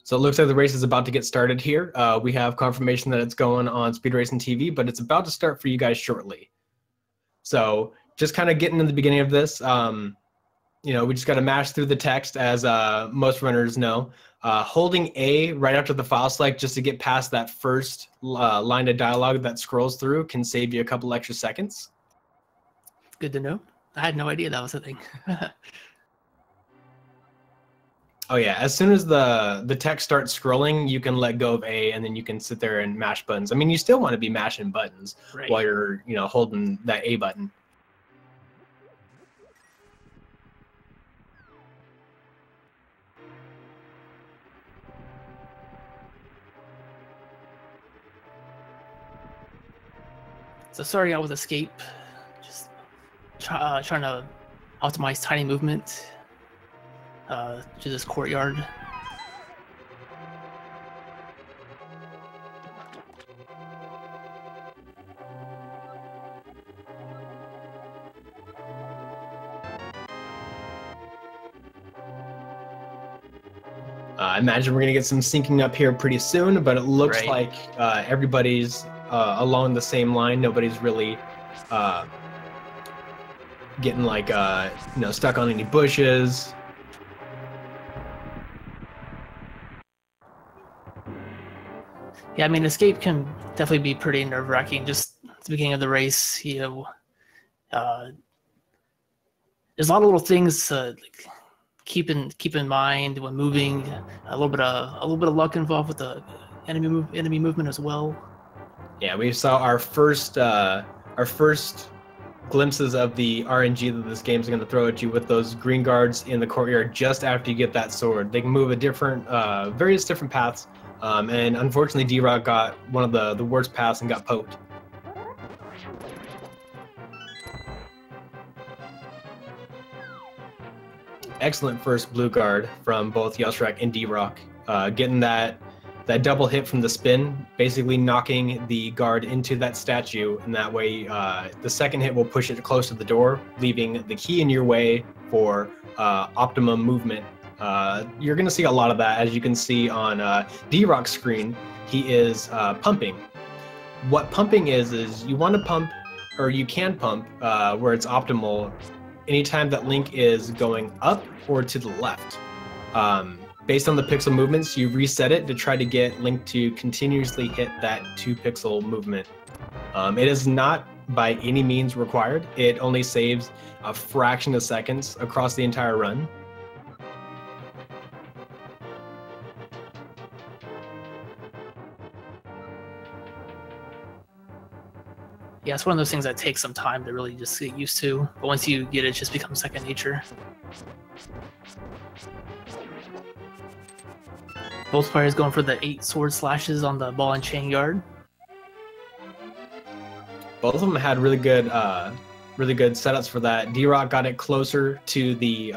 So it looks like the race is about to get started here. We have confirmation that it's going on Speed Racing TV, but it's about to start for you guys shortly. So just kind of getting to the beginning of this, you know, we just got to mash through the text, as most runners know. Holding A right after the file select just to get past that first line of dialogue that scrolls through can save you a couple extra seconds. Good to know. I had no idea that was a thing. Oh yeah, as soon as the text starts scrolling, you can let go of A, and then you can sit there and mash buttons. I mean, you still want to be mashing buttons while you're, you know, holding that A button. So starting out with escape, just trying to optimize tiny movement to this courtyard. I imagine we're going to get some syncing up here pretty soon, but it looks like everybody's along the same line. Nobody's really getting like you know, stuck on any bushes. Yeah, I mean, escape can definitely be pretty nerve-wracking. Just at the beginning of the race, you know, there's a lot of little things to like, keep in mind when moving. A little bit of luck involved with the enemy movement as well. Yeah, we saw our first glimpses of the RNG that this game's going to throw at you with those green guards in the courtyard just after you get that sword. They can move a different, various different paths, and unfortunately DRock got one of the worst paths and got poked. Excellent first blue guard from both yelsraek and DRock, getting that double hit from the spin, basically knocking the guard into that statue, and that way the second hit will push it close to the door, leaving the key in your way for optimum movement. You're going to see a lot of that, as you can see on DRock's screen. He is pumping. What pumping is you want to pump, or you can pump where it's optimal anytime that Link is going up or to the left. Based on the pixel movements, you reset it to try to get Link to continuously hit that 2-pixel movement. It is not by any means required. It only saves a fraction of seconds across the entire run. Yeah, it's one of those things that takes some time to really just get used to, but once you get it, it just becomes second nature. Both players going for the 8 sword slashes on the ball and chain guard. Both of them had really good setups for that. DRock got it closer to the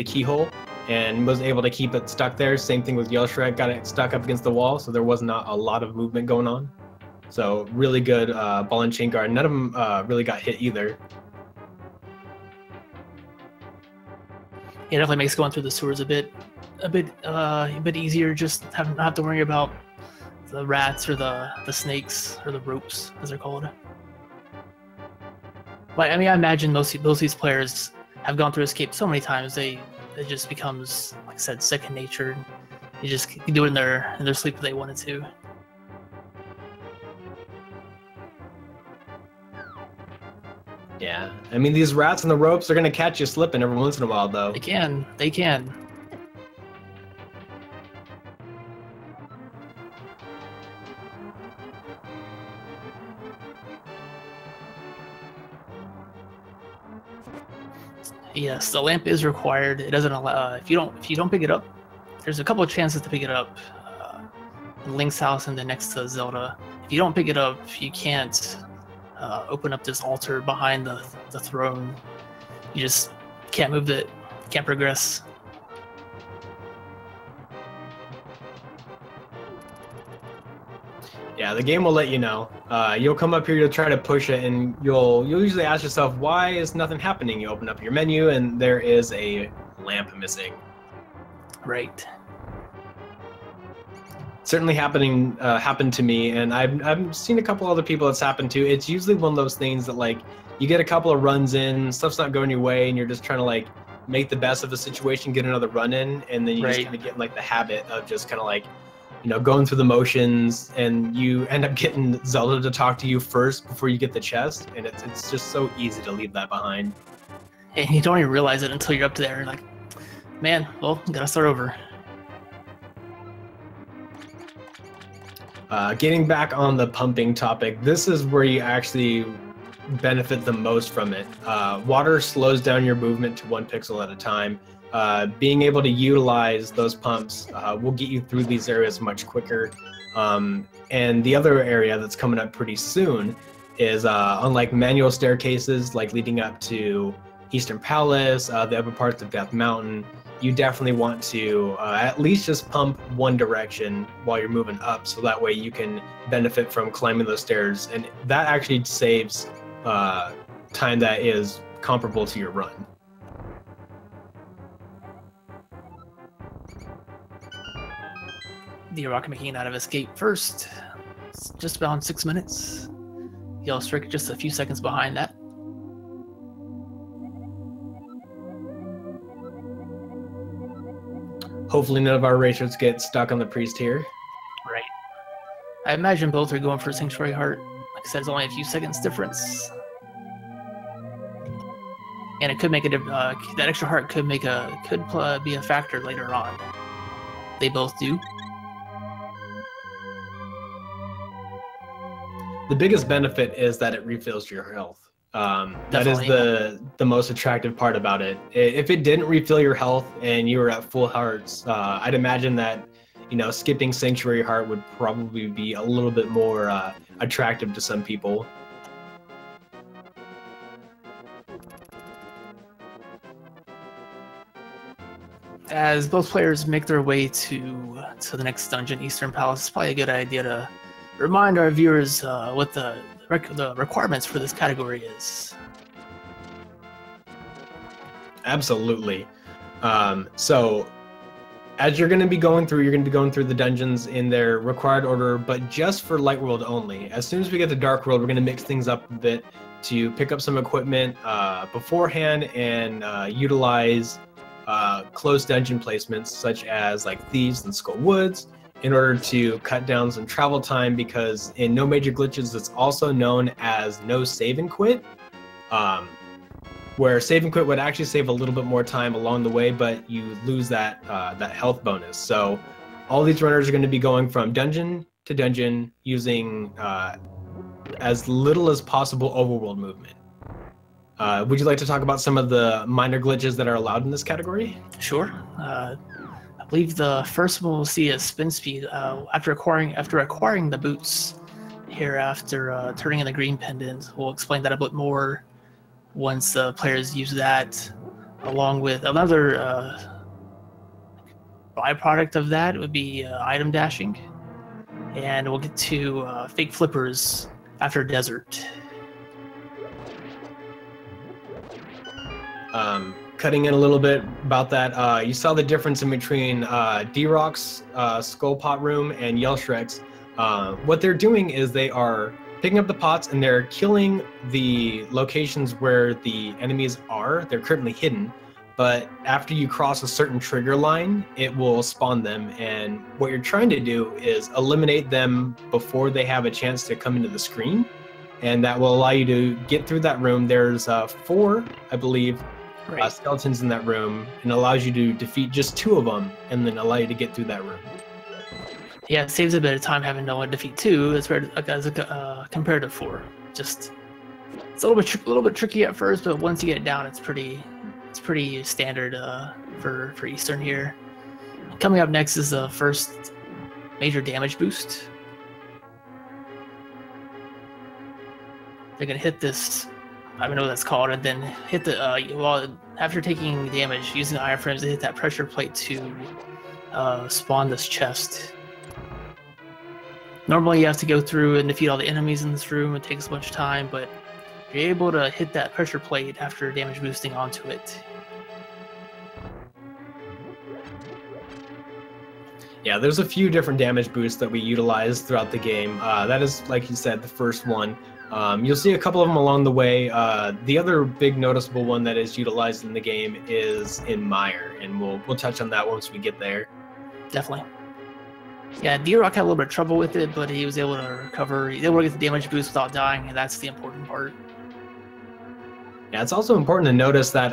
keyhole and was able to keep it stuck there. Same thing with yelsraek, got it stuck up against the wall, so there was not a lot of movement going on. So really good ball and chain guard. None of them really got hit either. It definitely makes going through the sewers a bit easier. Just not have to worry about the rats or the snakes or the ropes, as they're called. But I mean, I imagine most of these players have gone through escape so many times it just becomes, like I said, second nature. You just can do it in their sleep if they wanted to. Yeah, I mean, these rats and the ropes are gonna catch you slipping every once in a while, though. They can. Yes, the lamp is required. It doesn't allow if you don't pick it up. There's a couple of chances to pick it up in Link's house and then next to Zelda. If you don't pick it up, you can't open up this altar behind the throne. You just can't move it, can't progress. Yeah, the game will let you know. You'll come up here to try to push it, and you'll usually ask yourself, why is nothing happening? You open up your menu, and there is a lamp missing. Right. certainly happened to me, and I've seen a couple other people it's happened to. It's usually one of those things that like you get a couple of runs in, stuff's not going your way, and you're just trying to like make the best of the situation, get another run in, and then you just kind of get in like the habit of just kind of like, you know, going through the motions, and you end up getting Zelda to talk to you first before you get the chest, and it's just so easy to leave that behind. And you don't even realize it until you're up there, like, man, well, gotta start over. Getting back on the pumping topic, this is where you actually benefit the most from it. Water slows down your movement to 1 pixel at a time. Being able to utilize those pumps will get you through these areas much quicker. And the other area that's coming up pretty soon is unlike manual staircases like leading up to Eastern Palace, the upper parts of Death Mountain, you definitely want to at least just pump one direction while you're moving up, so that way you can benefit from climbing those stairs, and that actually saves time that is comparable to your run. DRock making out of escape first. It's just about 6 minutes. yelsraek just a few seconds behind that. Hopefully none of our racers get stuck on the priest here. Right. I imagine both are going for Sanctuary Heart. Like I said, it's only a few seconds difference. And it could make that extra heart could be a factor later on. They both do. The biggest benefit is that it refills your health. That is the most attractive part about it. If it didn't refill your health and you were at full hearts, I'd imagine that, you know, skipping Sanctuary Heart would probably be a little bit more attractive to some people. As both players make their way to the next dungeon, Eastern Palace, it's probably a good idea to remind our viewers what the requirements for this category is. Absolutely. So as you're going to be going through, the dungeons in their required order, but just for Light World only. As soon as we get to Dark World, we're going to mix things up a bit to pick up some equipment beforehand and utilize close dungeon placements such as like Thieves and Skull Woods, in order to cut down some travel time, because in No Major Glitches, it's also known as no save and quit, where save and quit would actually save a little bit more time along the way, but you lose that health bonus. So all these runners are going to be going from dungeon to dungeon using as little as possible overworld movement. Would you like to talk about some of the minor glitches that are allowed in this category? Sure. I believe the first one we'll see is spin speed. After acquiring the boots here, after turning in the green pendant, we'll explain that a bit more once players use that, along with another byproduct of that would be item dashing, and we'll get to fake flippers after desert. Cutting in a little bit about that, you saw the difference in between DRock's Skull Pot Room and yelsraek's. What they're doing is they are picking up the pots and they're killing the locations where the enemies are. They're currently hidden, but after you cross a certain trigger line, it will spawn them. And what you're trying to do is eliminate them before they have a chance to come into the screen. And that will allow you to get through that room. There's 4, I believe, skeletons in that room, and allows you to defeat just 2 of them, and then allow you to get through that room. Yeah, it saves a bit of time having no one defeat 2 as compared to 4. Just it's a little bit tricky at first, but once you get it down, it's pretty standard for Eastern here. Coming up next is the first major damage boost. They're gonna hit this, I don't know what that's called, and then hit the after taking damage, using the iframes to hit that pressure plate to spawn this chest. Normally you have to go through and defeat all the enemies in this room. It takes a bunch of time, but you're able to hit that pressure plate after damage boosting onto it. Yeah, there's a few different damage boosts that we utilize throughout the game. That is, like you said, the first one. You'll see a couple of them along the way. The other big noticeable one that is utilized in the game is in Mire, and we'll touch on that once we get there. Definitely. Yeah, DRock had a little bit of trouble with it, but he was able to recover. He was able to get the damage boost without dying, and that's the important part. Yeah, it's also important to notice that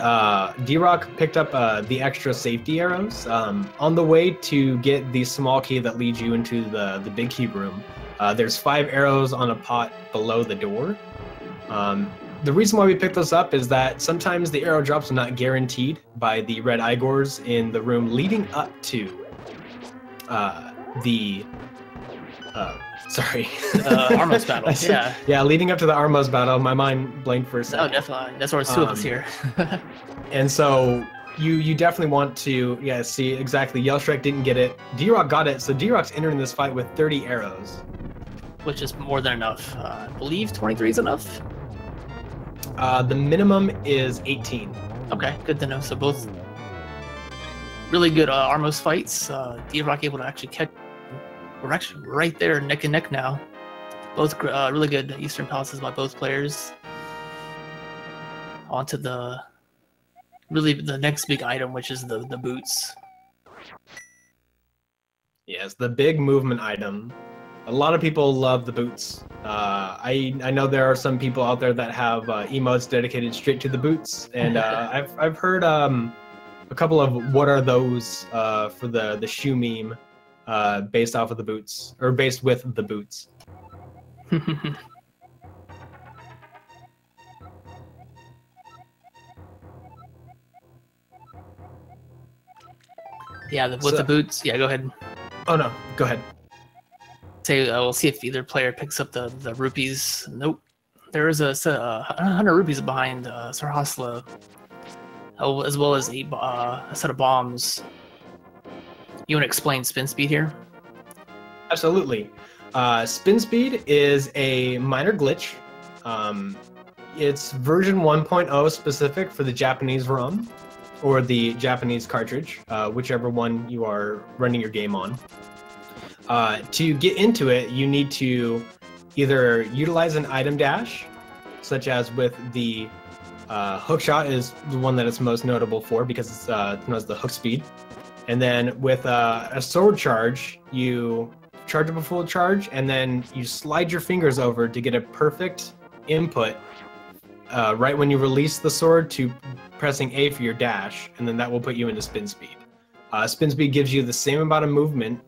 DRock picked up the extra safety arrows on the way to get the small key that leads you into the big key room. There's 5 arrows on a pot below the door. The reason why we picked this up is that sometimes the arrow drops are not guaranteed by the red Igors in the room leading up to Armos battle. Yeah. Yeah, leading up to the Armos battle, my mind blanked for a second. Oh, definitely. That's why there's 2 of us here. And so you definitely want to, see exactly. Yelsraek didn't get it. DRock got it, so DRock's entering this fight with 30 arrows. Which is more than enough. I believe 23 is enough. The minimum is 18. Okay, good to know. So both really good Armos fights. DRock able to actually catch. We're actually right there, neck and neck now. Both really good Eastern Palaces by both players. On to the next big item, which is the boots. Yes, the big movement item. A lot of people love the boots. I know there are some people out there that have emotes dedicated straight to the boots, and I've heard a couple of what are those for the shoe meme. Based off of the boots, or based with the boots. Yeah, with the boots. Yeah, go ahead. Oh no, go ahead. Say we'll see if either player picks up the rupees. Nope. There is a 100 rupees behind Sarhasla, as well as a set of bombs. You want to explain spin speed here? Absolutely. Spin speed is a minor glitch. It's version 1.0 specific for the Japanese ROM or the Japanese cartridge, whichever one you are running your game on. To get into it, you need to either utilize an item dash, such as with the hookshot is the one that it's most notable for because it's known as the hook speed. And then with a sword charge, you charge up a full charge, and then you slide your fingers over to get a perfect input right when you release the sword to pressing A for your dash, and then that will put you into spin speed. Spin speed gives you the same amount of movement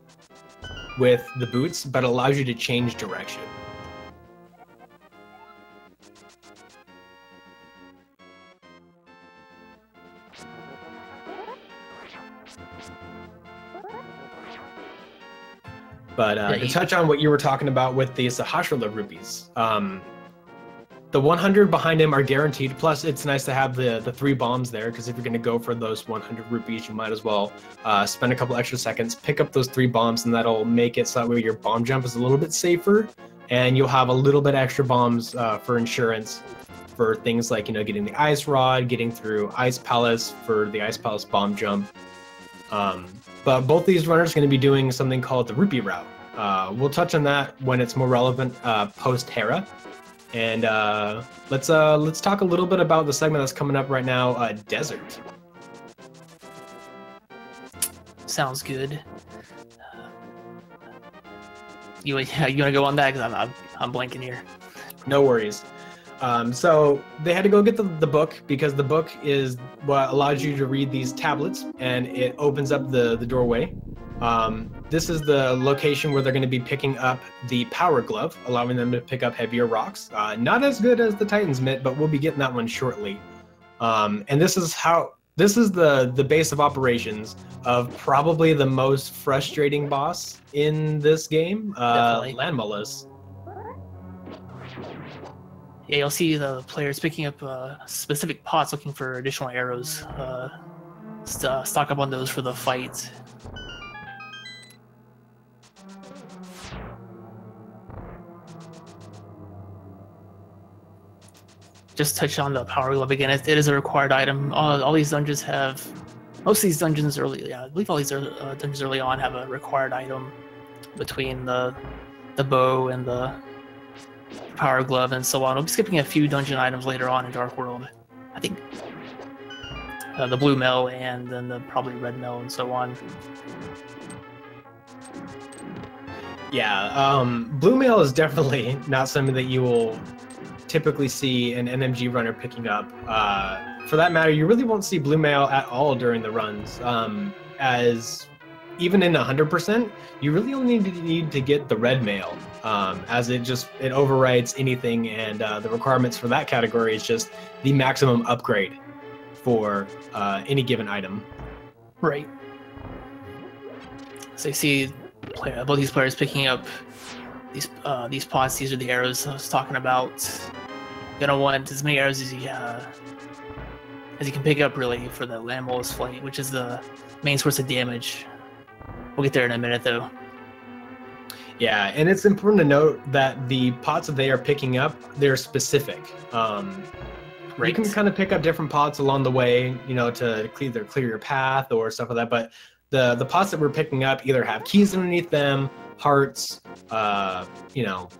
with the boots, but allows you to change direction. But to touch on what you were talking about with the Sahasrahla rupees, the 100 behind him are guaranteed. Plus, it's nice to have the 3 bombs there, because if you're going to go for those 100 rupees, you might as well spend a couple extra seconds, pick up those 3 bombs, and that'll make it so that way your bomb jump is a little bit safer, and you'll have a little bit extra bombs for insurance for things like, getting the ice rod, getting through Ice Palace for the Ice Palace bomb jump. But both these runners are going to be doing something called the Rupee route. We'll touch on that when it's more relevant post-Hera. And let's talk a little bit about the segment that's coming up right now, Desert. Sounds good. You want to go on that? Because I'm blanking here. No worries. So they had to go get the book, because the book is what allows you to read these tablets, and it opens up the doorway. This is the location where they're going to be picking up the Power Glove, allowing them to pick up heavier rocks. Not as good as the Titan's Mitt, but we'll be getting that one shortly. And this is the base of operations of probably the most frustrating boss in this game, Land Mollusk. Yeah, you'll see the players picking up specific pots, looking for additional arrows. Stock up on those for the fight. Just touch on the Power Glove again. It is a required item. All these dungeons have Most of these dungeons early, yeah, I believe all these dungeons early on have a required item between the bow and the power glove and so on. We'll be skipping a few dungeon items later on in Dark World. I think the blue mail and then the probably red mail and so on. Yeah, blue mail is definitely not something that you will typically see an NMG runner picking up. For that matter, you really won't see blue mail at all during the runs, as even in 100%, you really only need to get the red mail, as it overrides anything, and the requirements for that category is just the maximum upgrade for any given item. Right. So you see both these players picking up these pots. These are the arrows I was talking about. You're gonna want as many arrows as you can pick up, really, for the Landmolus Flight, which is the main source of damage. We'll get there in a minute, though. Yeah, and it's important to note that the pots that they are picking up, they're specific. Right. You can kind of pick up different pots along the way, you know, to either clear your path or stuff like that. But the pots that we're picking up either have keys underneath them, hearts, you know,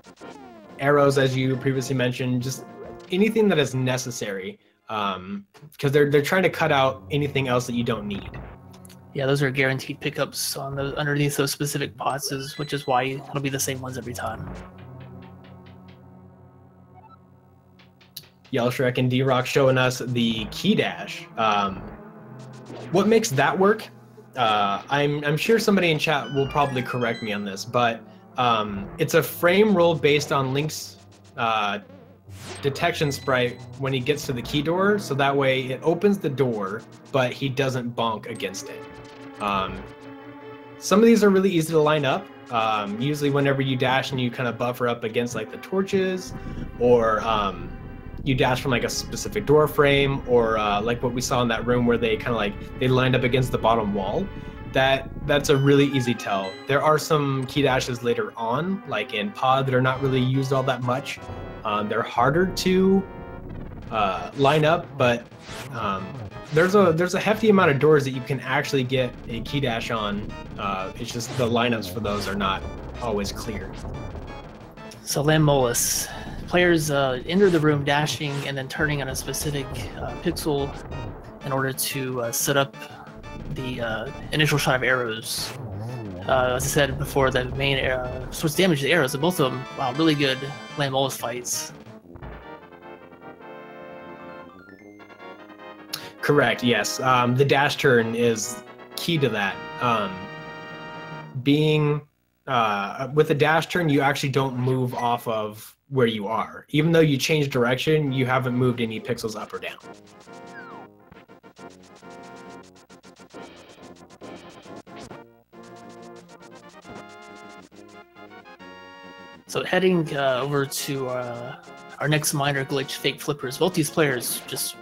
arrows, as you previously mentioned, just anything that is necessary, because they're trying to cut out anything else that you don't need. Yeah, those are guaranteed pickups on those underneath those specific pots, which is why it'll be the same ones every time. yelsraek and DRock showing us the key dash. What makes that work? I'm sure somebody in chat will probably correct me on this, but it's a frame roll based on Link's detection sprite when he gets to the key door, so that way it opens the door, but he doesn't bonk against it. Some of these are really easy to line up. Usually whenever you dash and you kind of buffer up against like the torches, or you dash from like a specific door frame, or like what we saw in that room where they kind of they lined up against the bottom wall. That's a really easy tell. There are some key dashes later on, like in Pod, that are not really used all that much. They're harder to line up, but there's a hefty amount of doors that you can actually get a key dash on. It's just the lineups for those are not always clear. So Landmolus. Players enter the room dashing and then turning on a specific pixel in order to set up the initial shot of arrows. As I said before, the main source of damage is the arrows, and both of them, wow, really good Landmolus fights. Correct, yes. The dash turn is key to that. With the dash turn, you actually don't move off of where you are. Even though you change direction, you haven't moved any pixels up or down. So heading over to our next minor glitch, Fake Flippers. Both these players just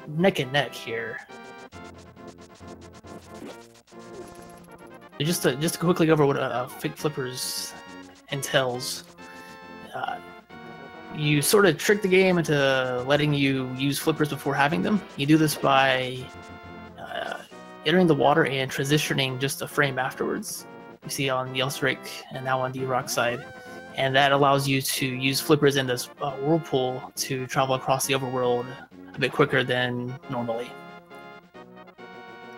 neck and neck here. Just to quickly go over what Fake Flippers entails. You sort of trick the game into letting you use flippers before having them. You do this by entering the water and transitioning just a frame afterwards. You see on yelsraek and now on DRock's side. And that allows you to use flippers in this whirlpool to travel across the overworld a bit quicker than normally.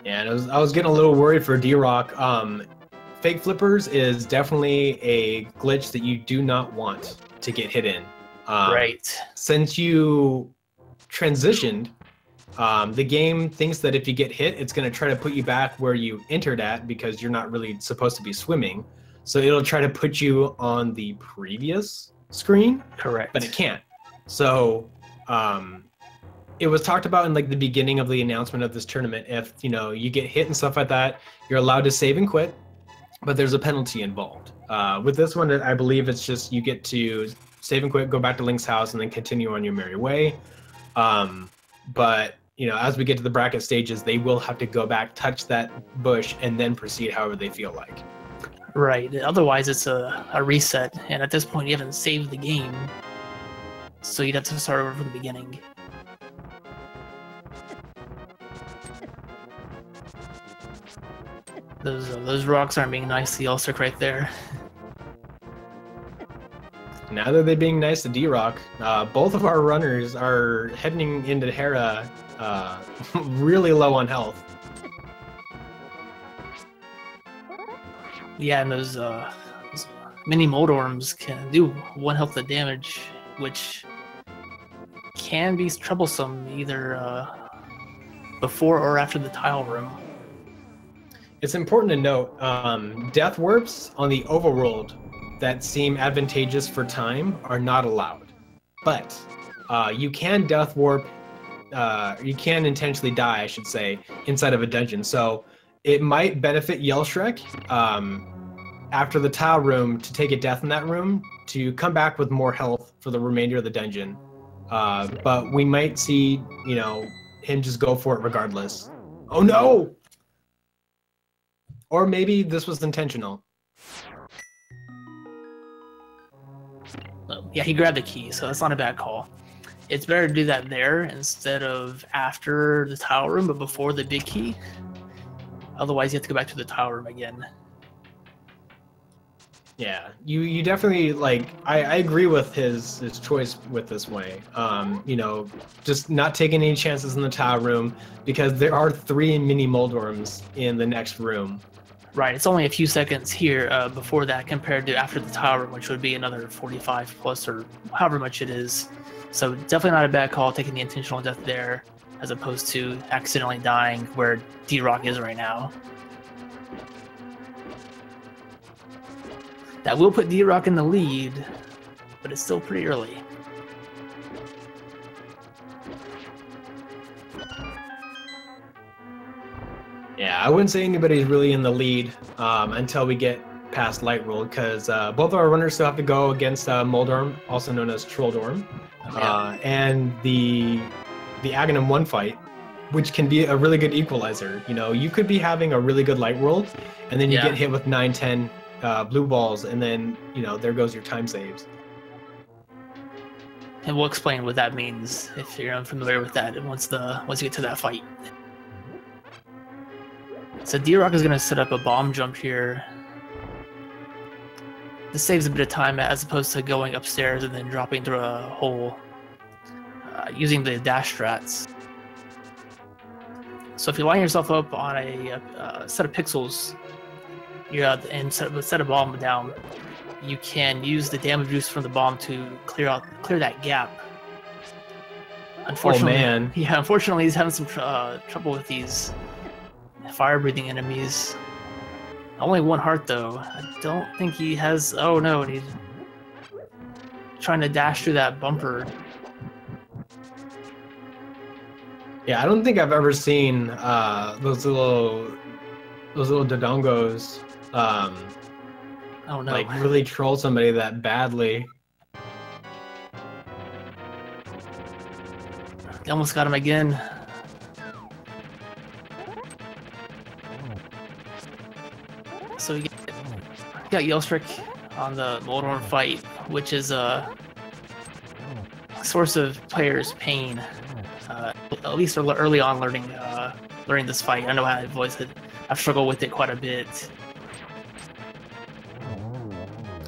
Yeah, and I was getting a little worried for DRock. Fake Flippers is definitely a glitch that you do not want to get hit in. Right. Since you transitioned, the game thinks that if you get hit, it's going to try to put you back where you entered at because you're not really supposed to be swimming. So it'll try to put you on the previous screen. Correct. But it can't. So it was talked about in like the beginning of the announcement of this tournament. If you get hit and stuff like that, you're allowed to save and quit, but there's a penalty involved. With this one, I believe it's just you get to save and quit, go back to Link's house, and then continue on your merry way. But as we get to the bracket stages, they will have to go back, touch that bush, and then proceed however they feel like. Right. Otherwise, it's a reset, and at this point, you haven't saved the game, so you'd have to start over from the beginning. Those rocks aren't being nice to yelsraek right there. Now that they're being nice to DRock, both of our runners are heading into Hera really low on health. Yeah, and those mini Moldorms can do 1 health of damage, which can be troublesome either before or after the tile room. It's important to note, death warps on the overworld that seem advantageous for time are not allowed. But you can death warp, you can intentionally die, I should say, inside of a dungeon. So it might benefit yelsraek after the tile room to take a death in that room to come back with more health for the remainder of the dungeon. But we might see, you know, him just go for it regardless. Oh no! Or maybe this was intentional. Yeah, he grabbed the key, so that's not a bad call. It's better to do that there instead of after the tile room, but before the big key. Otherwise, you have to go back to the tile room again. Yeah, you definitely, like, I agree with his choice with this way. You know, just not taking any chances in the tile room because there are 3 mini Moldorms in the next room. Right, it's only a few seconds here before that compared to after the tile room, which would be another 45 plus or however much it is. So definitely not a bad call taking the intentional death there as opposed to accidentally dying where DRock is right now. That will put DRock in the lead, but it's still pretty early. Yeah, I wouldn't say anybody's really in the lead until we get past Light World, because both of our runners still have to go against Moldorm, also known as Trolldorm, and the Aghanim 1 fight, which can be a really good equalizer. You know, you could be having a really good Light World, and then you get hit with 9-10 blue balls, and then, you know, there goes your time saves. And we'll explain what that means if you're unfamiliar with that once you get to that fight. So DRock is going to set up a bomb jump here. This saves a bit of time as opposed to going upstairs and then dropping through a hole using the dash strats. So if you line yourself up on a set of pixels and set a bomb down, you can use the damage boost from the bomb to clear that gap. Unfortunately, oh man! Yeah, unfortunately, he's having some trouble with these fire-breathing enemies. Only 1 heart though. I don't think he has. Oh no! And he's trying to dash through that bumper. Yeah, I don't think I've ever seen those little dodongos Oh no! like really troll somebody that badly. They almost got him again. So we got yelsraek on the Moldorm fight, which is a source of players' pain. At least early on, learning this fight. I know I've struggled with it quite a bit.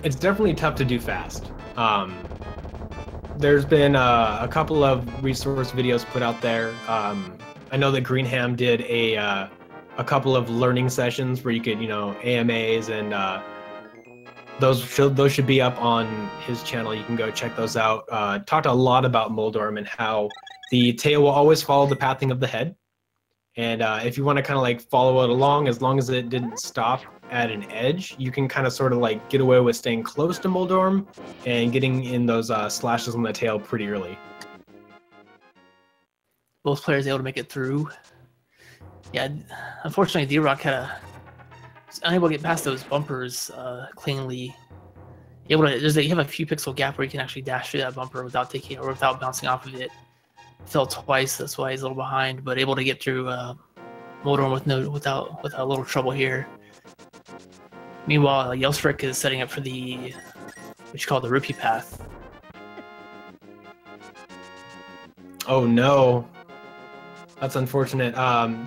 It's definitely tough to do fast. There's been a couple of resource videos put out there. I know that Greenham did a couple of learning sessions where you could, you know, AMAs, and those should be up on his channel. You can go check those out. Talked a lot about Moldorm and how the tail will always follow the pathing of the head. And if you want to kind of like follow it along, as long as it didn't stop at an edge, you can kind of sort of like get away with staying close to Moldorm and getting in those slashes on the tail pretty early. Both players able to make it through. Yeah, unfortunately, DRock was unable to get past those bumpers cleanly. You have a few pixel gap where you can actually dash through that bumper without bouncing off of it. Fell twice, that's why he's a little behind, but able to get through Moldorm with a little trouble here. Meanwhile, yelsraek is setting up for what you call the rupee path. Oh no! That's unfortunate.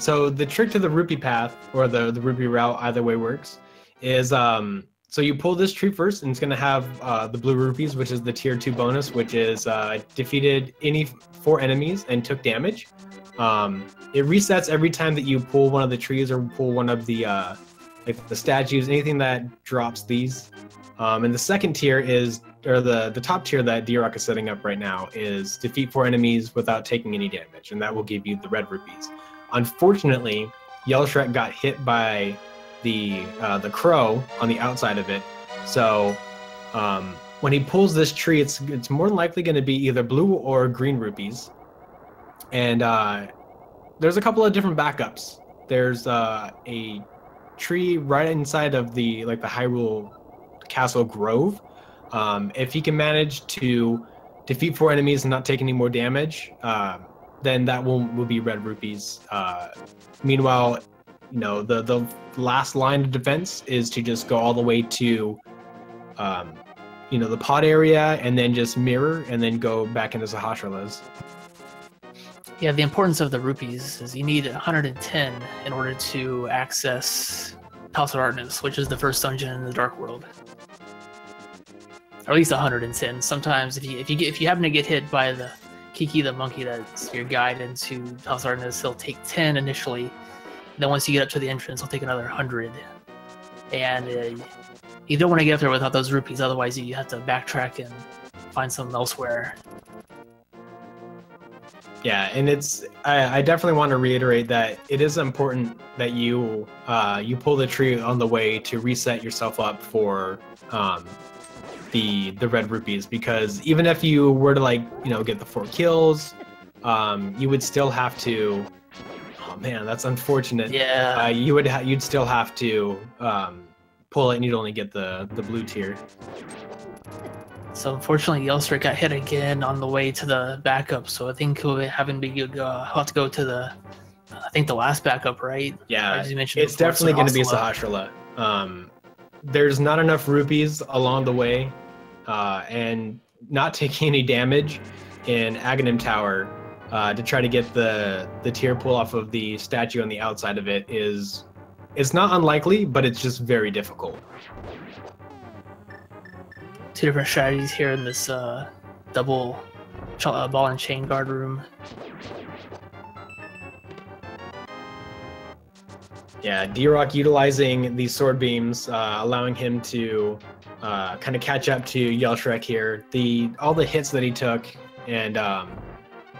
So the trick to the rupee path, or the rupee route, either way works, is so you pull this tree first, and it's going to have the blue rupees, which is the tier 2 bonus, which is defeated any 4 enemies and took damage. It resets every time that you pull one of the trees or pull one of the like the statues, anything that drops these. And the second tier is, or the top tier that DRock is setting up right now, is defeat 4 enemies without taking any damage, and that will give you the red rupees. Unfortunately, yelsraek got hit by the crow on the outside of it, so when he pulls this tree, it's more than likely going to be either blue or green rupees. And there's a couple of different backups. There's a tree right inside of the Hyrule Castle Grove. If he can manage to defeat 4 enemies and not take any more damage, then that will be red rupees. Meanwhile, you know, the last line of defense is to just go all the way to you know, the pod area, and then just mirror, and then go back into Sahasrah's. Yeah, the importance of the rupees is you need 110 in order to access House of Darkness, which is the first dungeon in the Dark World. Or at least 110. Sometimes if you happen to get hit by the Kiki the monkey that's your guide into House of Darkness, he'll take 10 initially. Then once you get up to the entrance, he'll take another 100. And you don't want to get up there without those rupees, otherwise you have to backtrack and find some elsewhere. Yeah, and I definitely want to reiterate that it is important that you pull the tree on the way to reset yourself up for the red rupees, because even if you were to, like, you know, get the 4 kills, you would still have to. Oh man, that's unfortunate. Yeah. You'd still have to pull it, and you'd only get the blue tier. So unfortunately, yelsraek got hit again on the way to the backup. So I think he'll have to go to the, I think the last backup, right? Yeah, as you mentioned it's before, definitely going to be Sahasrah. There's not enough rupees along the way, and not taking any damage in Aghanim Tower to try to get the tier pull off of the statue on the outside of it it's not unlikely, but it's just very difficult. 2 different strategies here in this double ball and chain guard room. Yeah, DRock utilizing these sword beams, allowing him to kind of catch up to yelsraek here. All the hits that he took, and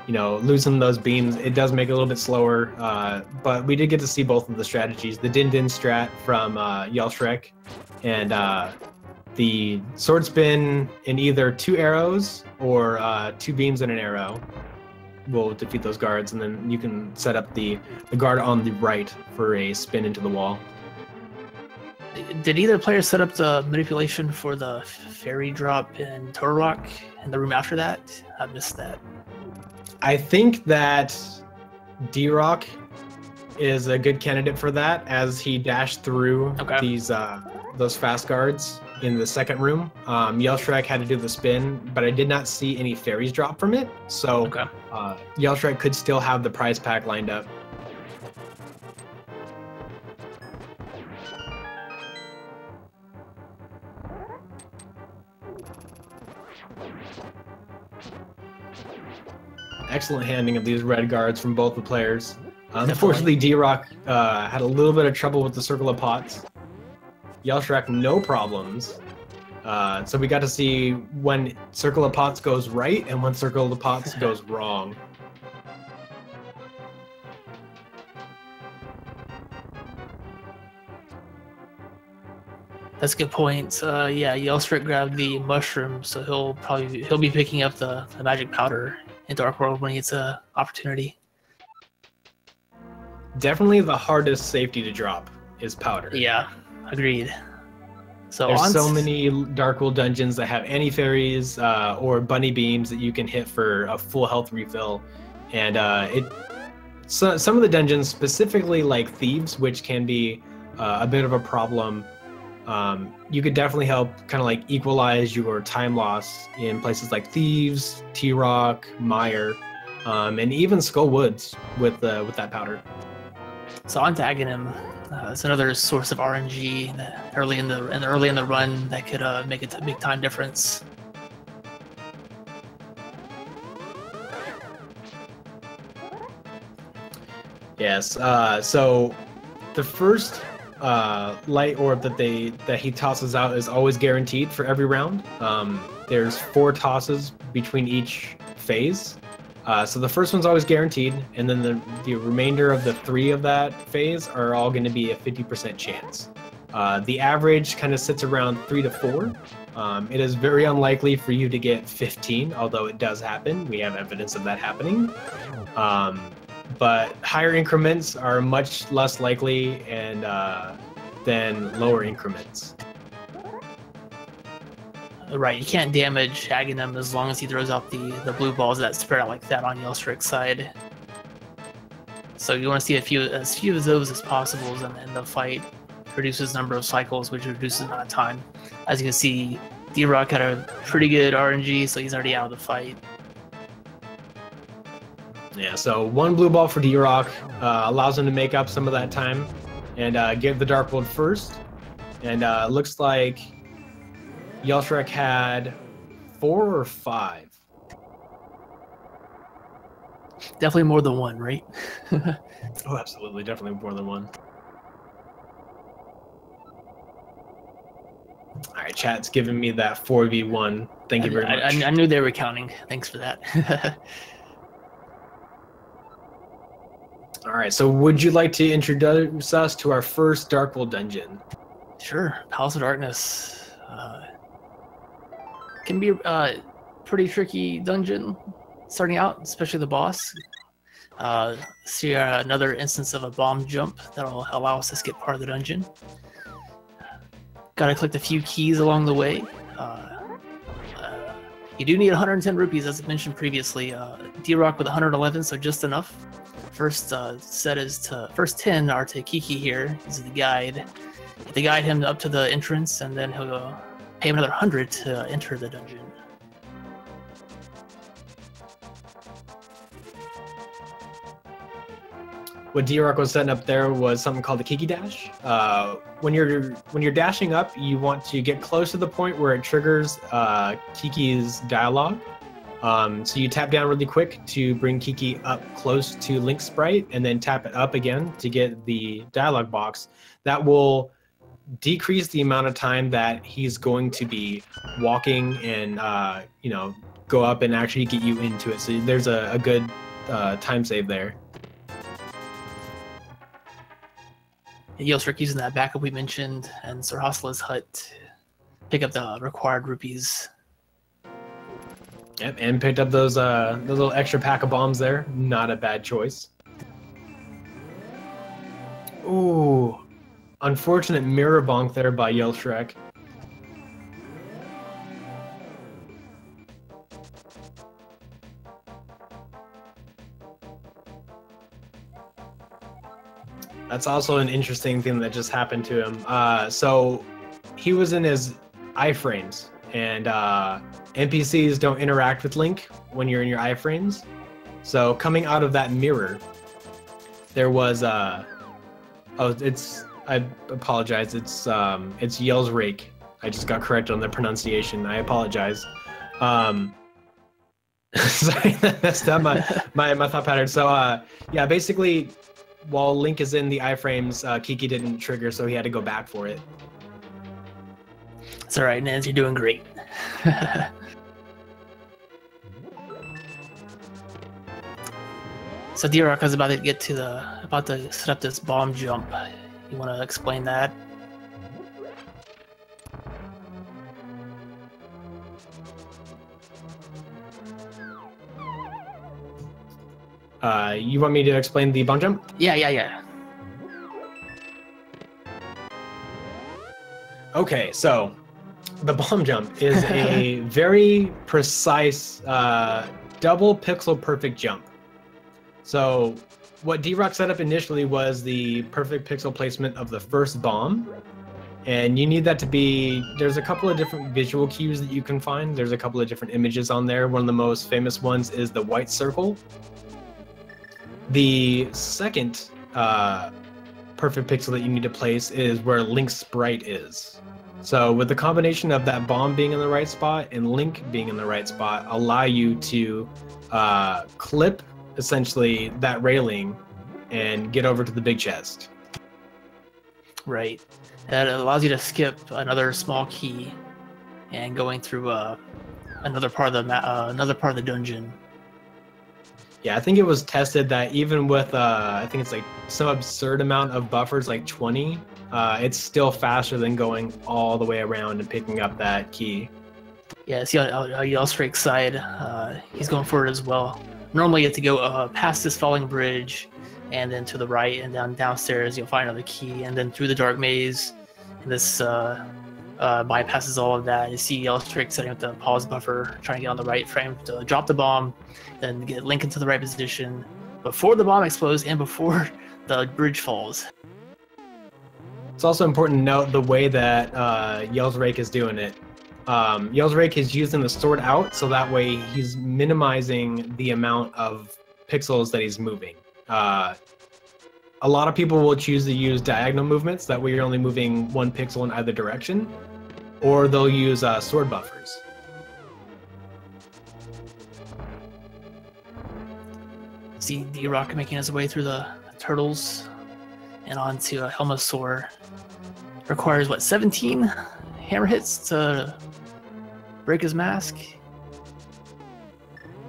you know, losing those beams, it does make it a little bit slower. But we did get to see both of the strategies: the Din Din strat from yelsraek, and the sword spin in either 2 arrows or 2 beams and an arrow will defeat those guards, and then you can set up the guard on the right for a spin into the wall. Did either player set up the manipulation for the fairy drop in Torrock in the room after that? I missed that. I think that DRock is a good candidate for that, as he dashed through those fast guards in the second room. yelsraek had to do the spin, but I did not see any fairies drop from it, so yelsraek could still have the prize pack lined up. Excellent handling of these red guards from both the players. Unfortunately, DRock had a little bit of trouble with the Circle of Pots. yelsraek, no problems. So we got to see when Circle of Pots goes right and when Circle of Pots goes wrong. That's a good point. Yeah, yelsraek grabbed the mushroom, so he'll be picking up the magic powder in Dark World when he gets an opportunity. Definitely the hardest safety to drop is powder. Yeah, agreed. So there's so many Dark World dungeons that have anti-fairies or bunny beams that you can hit for a full health refill, and some of the dungeons, specifically like Thieves, which can be a bit of a problem. You could definitely help kind of like equalize your time loss in places like Thieves, T-Rock, Mire. and even Skull Woods with that powder. So on to Aghanim. It's another source of RNG early in the run that could make a big time difference. Yes. So the first light orb that he tosses out is always guaranteed for every round. There's 4 tosses between each phase. So the first one's always guaranteed, and then the remainder of the 3 of that phase are all going to be a 50% chance. The average kind of sits around 3 to 4. It is very unlikely for you to get 15, although it does happen. We have evidence of that happening. But higher increments are much less likely than lower increments. Right, you can't damage Aghanim as long as he throws out the blue balls that spread out like that on yelsraek's side. So you want to see as few of those as possible in the fight. Reduces number of cycles, which reduces the amount of time. As you can see, DRock had a pretty good RNG, so he's already out of the fight. Yeah, so 1 blue ball for DRock allows him to make up some of that time and give the Dark World first. And looks like yelsraek had 4 or 5. Definitely more than 1, right? Oh, absolutely, definitely more than 1. All right, chat's giving me that 4v1. Thank you very much. I knew they were counting. Thanks for that. All right, so would you like to introduce us to our first Dark World dungeon? Sure, Palace of Darkness. Can be a pretty tricky dungeon starting out, especially the boss. See another instance of a bomb jump that'll allow us to skip part of the dungeon. Gotta collect a few keys along the way. You do need 110 rupees, as mentioned previously. DRock with 111, so just enough. First 10 are to Kiki here. He's the guide. They guide him up to the entrance, and then he'll pay him another 100 to enter the dungeon. What DRock was setting up there was something called the Kiki Dash. When you're dashing up, you want to get close to the point where it triggers Kiki's dialogue. So you tap down really quick to bring Kiki up close to Link's sprite, and then tap it up again to get the dialogue box. That will decrease the amount of time that he's going to be walking and go up and actually get you into it. So there's a good time save there. yelsraek using that backup we mentioned, and Sir Hosla's hut to pick up the required rupees. Yep, and picked up those little extra pack of bombs there. Not a bad choice. Ooh, unfortunate mirror bonk there by yelsraek. That's also an interesting thing that just happened to him. So he was in his iframes, and NPCs don't interact with Link when you're in your iframes. So coming out of that mirror, there was I apologize. It's yelsraek. I just got corrected on the pronunciation. I apologize. Sorry, that's not my thought pattern. So yeah, basically, while Link is in the iframes, Kiki didn't trigger, so he had to go back for it. It's all right, Nans. You're doing great. So DRock is about to set up this bomb jump. You want to explain that? You want me to explain the bomb jump? Yeah. Okay, so the bomb jump is a very precise double pixel perfect jump. So what DRock set up initially was the perfect pixel placement of the first bomb, And you need that to be, there's a couple of different visual cues that you can find. There's a couple of different images on there. One of the most famous ones is the white circle. The second perfect pixel that you need to place is where Link's sprite is. So with the combination of that bomb being in the right spot and Link being in the right spot, allow you to clip essentially that railing and get over to the big chest. Right. That allows you to skip another small key and going through another part of the dungeon. Yeah, I think it was tested that even with I think it's like some absurd amount of buffers, like 20, it's still faster than going all the way around and picking up that key. Yeah, see on yelsraek's side, he's going for it as well. Normally you have to go past this falling bridge, and then to the right and downstairs you'll find another key, and then through the dark maze. And this bypasses all of that. You see yelsraek setting up the pause buffer, trying to get on the right frame to drop the bomb, then get Link into the right position before the bomb explodes and before the bridge falls. It's also important to note the way that yelsraek is doing it. Yelsraek is using the sword out, so that way he's minimizing the amount of pixels that he's moving. A lot of people will choose to use diagonal movements, that way you're only moving 1 pixel in either direction, or they'll use sword buffers. See DRock making his way through the turtles and onto Helmasaur. Requires what, 17 hammer hits to break his mask?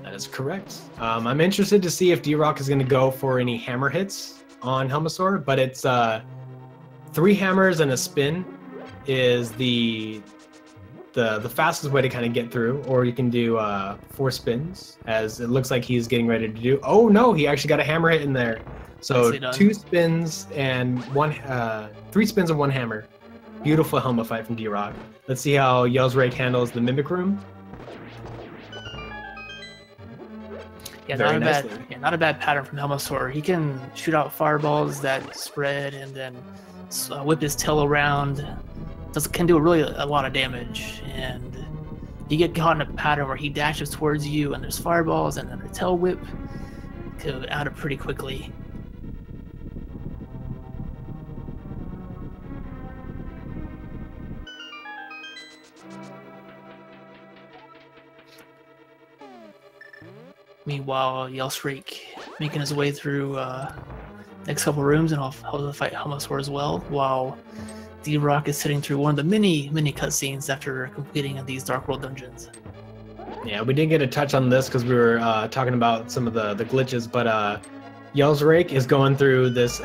That is correct. I'm interested to see if DRock is going to go for any hammer hits on Helmasaur, but it's 3 hammers and a spin is the fastest way to kind of get through, or you can do 4 spins, as it looks like he's getting ready to do. Oh no, he actually got a hammer hit in there. So 2 spins and 3 spins and 1 hammer. Beautiful Helma fight from DRock. Let's see how yelsraek handles the Mimic Room. Yeah, not a bad pattern from Helmasaur. He can shoot out fireballs that spread and then whip his tail around. Can do a lot of damage, and you get caught in a pattern where he dashes towards you and there's fireballs and then a tail whip. Could out it pretty quickly. Meanwhile, yelsraek making his way through next couple rooms, and I'll fight Helmasaur as well, while DRock is sitting through one of the many cutscenes after completing these Dark World dungeons. Yeah, we didn't get a touch on this because we were talking about some of the glitches, but yelsraek is going through this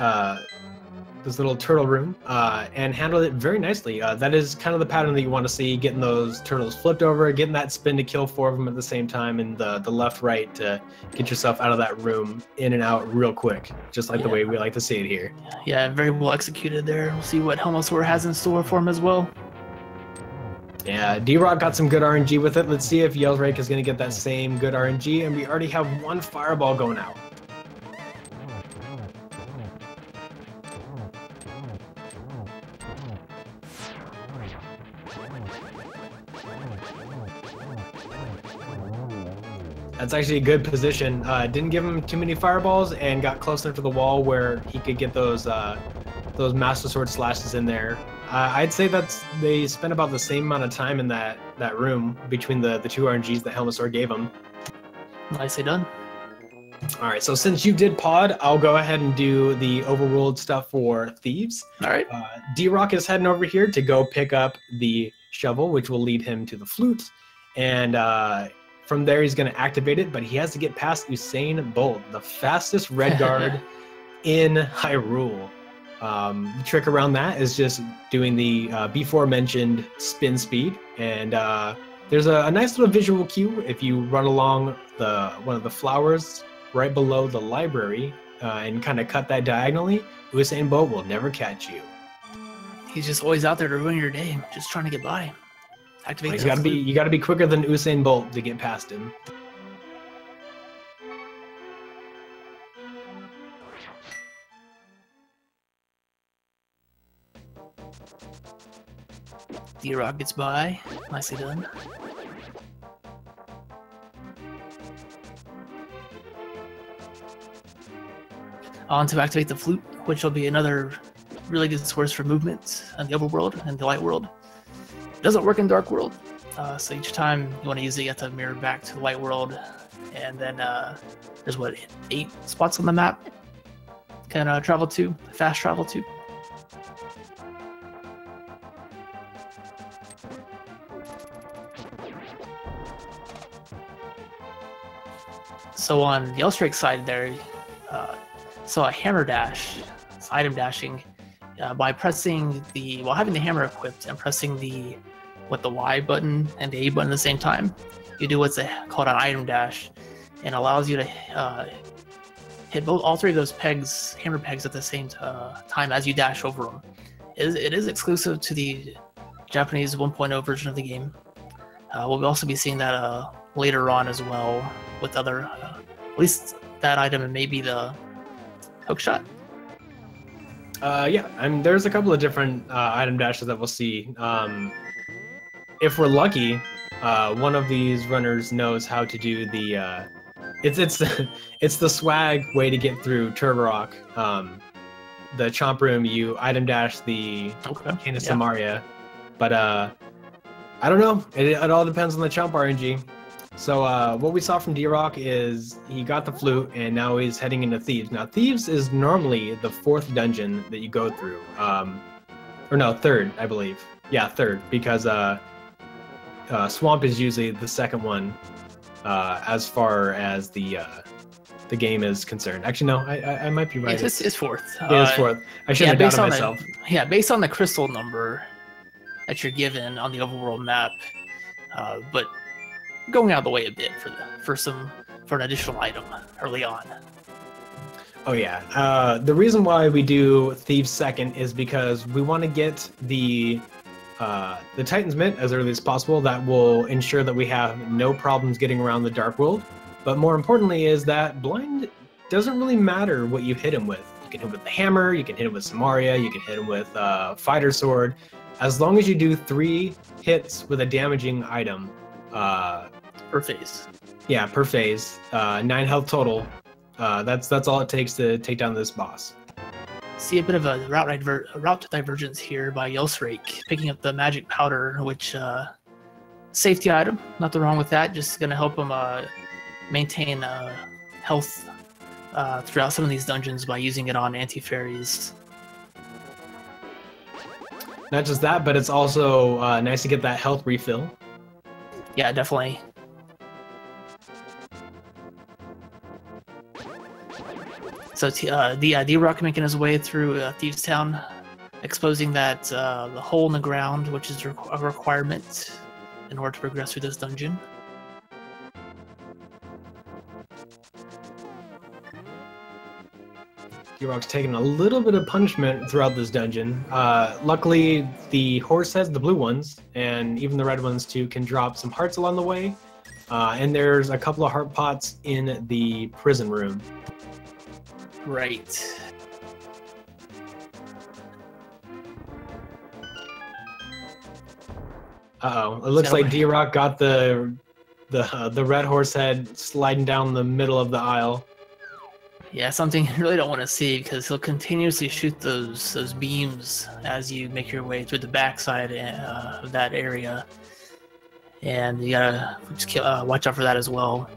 this little turtle room and handled it very nicely. That is kind of the pattern that you want to see, getting those turtles flipped over, getting that spin to kill 4 of them at the same time, and the left-right to get yourself out of that room, in and out real quick, just like the way we like to see it here. Yeah, very well executed there. We'll see what Helmasaur has in store for him as well. Yeah, DRock got some good RNG with it. Let's see if yelsraek is going to get that same good RNG, and we already have 1 fireball going out. That's actually a good position. Didn't give him too many fireballs and got close enough to the wall where he could get those Master Sword slashes in there. I'd say they spent about the same amount of time in that room between the 2 RNGs that Helmasaur gave him. Nicely done. All right, so since you did pod, I'll go ahead and do the overworld stuff for Thieves. All right. DRock is heading over here to go pick up the shovel, which will lead him to the flute, and from there he's going to activate it, but he has to get past Usain Bolt, the fastest red guard in Hyrule. The trick around that is just doing the before mentioned spin speed, and there's a nice little visual cue if you run along one of the flowers right below the library and kind of cut that diagonally. Usain Bolt will never catch you. He's just always out there to ruin your day, just trying to get by. Activate. You gotta be quicker than Usain Bolt to get past him. DRock gets by. Nicely done. On to activate the flute, which will be another really good source for movement in the overworld and the light world. It doesn't work in dark world, so each time you want to use it, you have to mirror back to the light world. And then there's what, 8 spots on the map can travel to, fast travel to. So on the yelsraek side there, so a hammer dash, it's item dashing, by pressing the, while having the hammer equipped and pressing the Y button and the A button at the same time, you do what's called an item dash, and allows you to hit all 3 of those pegs, hammer pegs, at the same time as you dash over them. It is exclusive to the Japanese 1.0 version of the game. We'll also be seeing that later on as well with other, at least that item and maybe the hookshot. Yeah, I mean, there's a couple of different item dashes that we'll see. If we're lucky, one of these runners knows how to do the. It's the swag way to get through Turbo the Chomp Room. You item dash the Cane of Samaria, but I don't know. It all depends on the Chomp RNG. So what we saw from DRock is he got the flute and now he's heading into Thieves. Now Thieves is normally the 4th dungeon that you go through, or no, 3rd, I believe. Yeah, 3rd, because Swamp is usually the 2nd one as far as the game is concerned. Actually, no, I might be right. It's 4th. Yeah, it's 4th. I should have doubted myself. Based on the crystal number that you're given on the overworld map, but going out of the way a bit for an additional item early on. Oh yeah, the reason why we do Thieves 2nd is because we want to get the Titan's Mint as early as possible. That will ensure that we have no problems getting around the dark world. But more importantly is that blind doesn't really matter what you hit him with. You can hit him with the hammer, you can hit him with Samaria, you can hit him with fighter sword. As long as you do 3 hits with a damaging item. Per phase. Yeah, per phase. 9 health total. That's all it takes to take down this boss. See a bit of a route divergence here by yelsraek, picking up the magic powder, which safety item. Nothing wrong with that. Just gonna help him maintain health throughout some of these dungeons by using it on anti-fairies. Not just that, but it's also nice to get that health refill. Yeah, definitely. So DRock making his way through Thieves Town, exposing that the hole in the ground, which is a requirement in order to progress through this dungeon. DRock's taking a little bit of punishment throughout this dungeon. Luckily, the horse heads, the blue ones, and even the red ones too, can drop some hearts along the way. And there's a couple of heart pots in the prison room. Right. Uh-oh. It looks like DRock got the red horse head sliding down the middle of the aisle. Yeah, something you really don't want to see, because he'll continuously shoot those beams as you make your way through the backside of that area, and you gotta just watch out for that as well.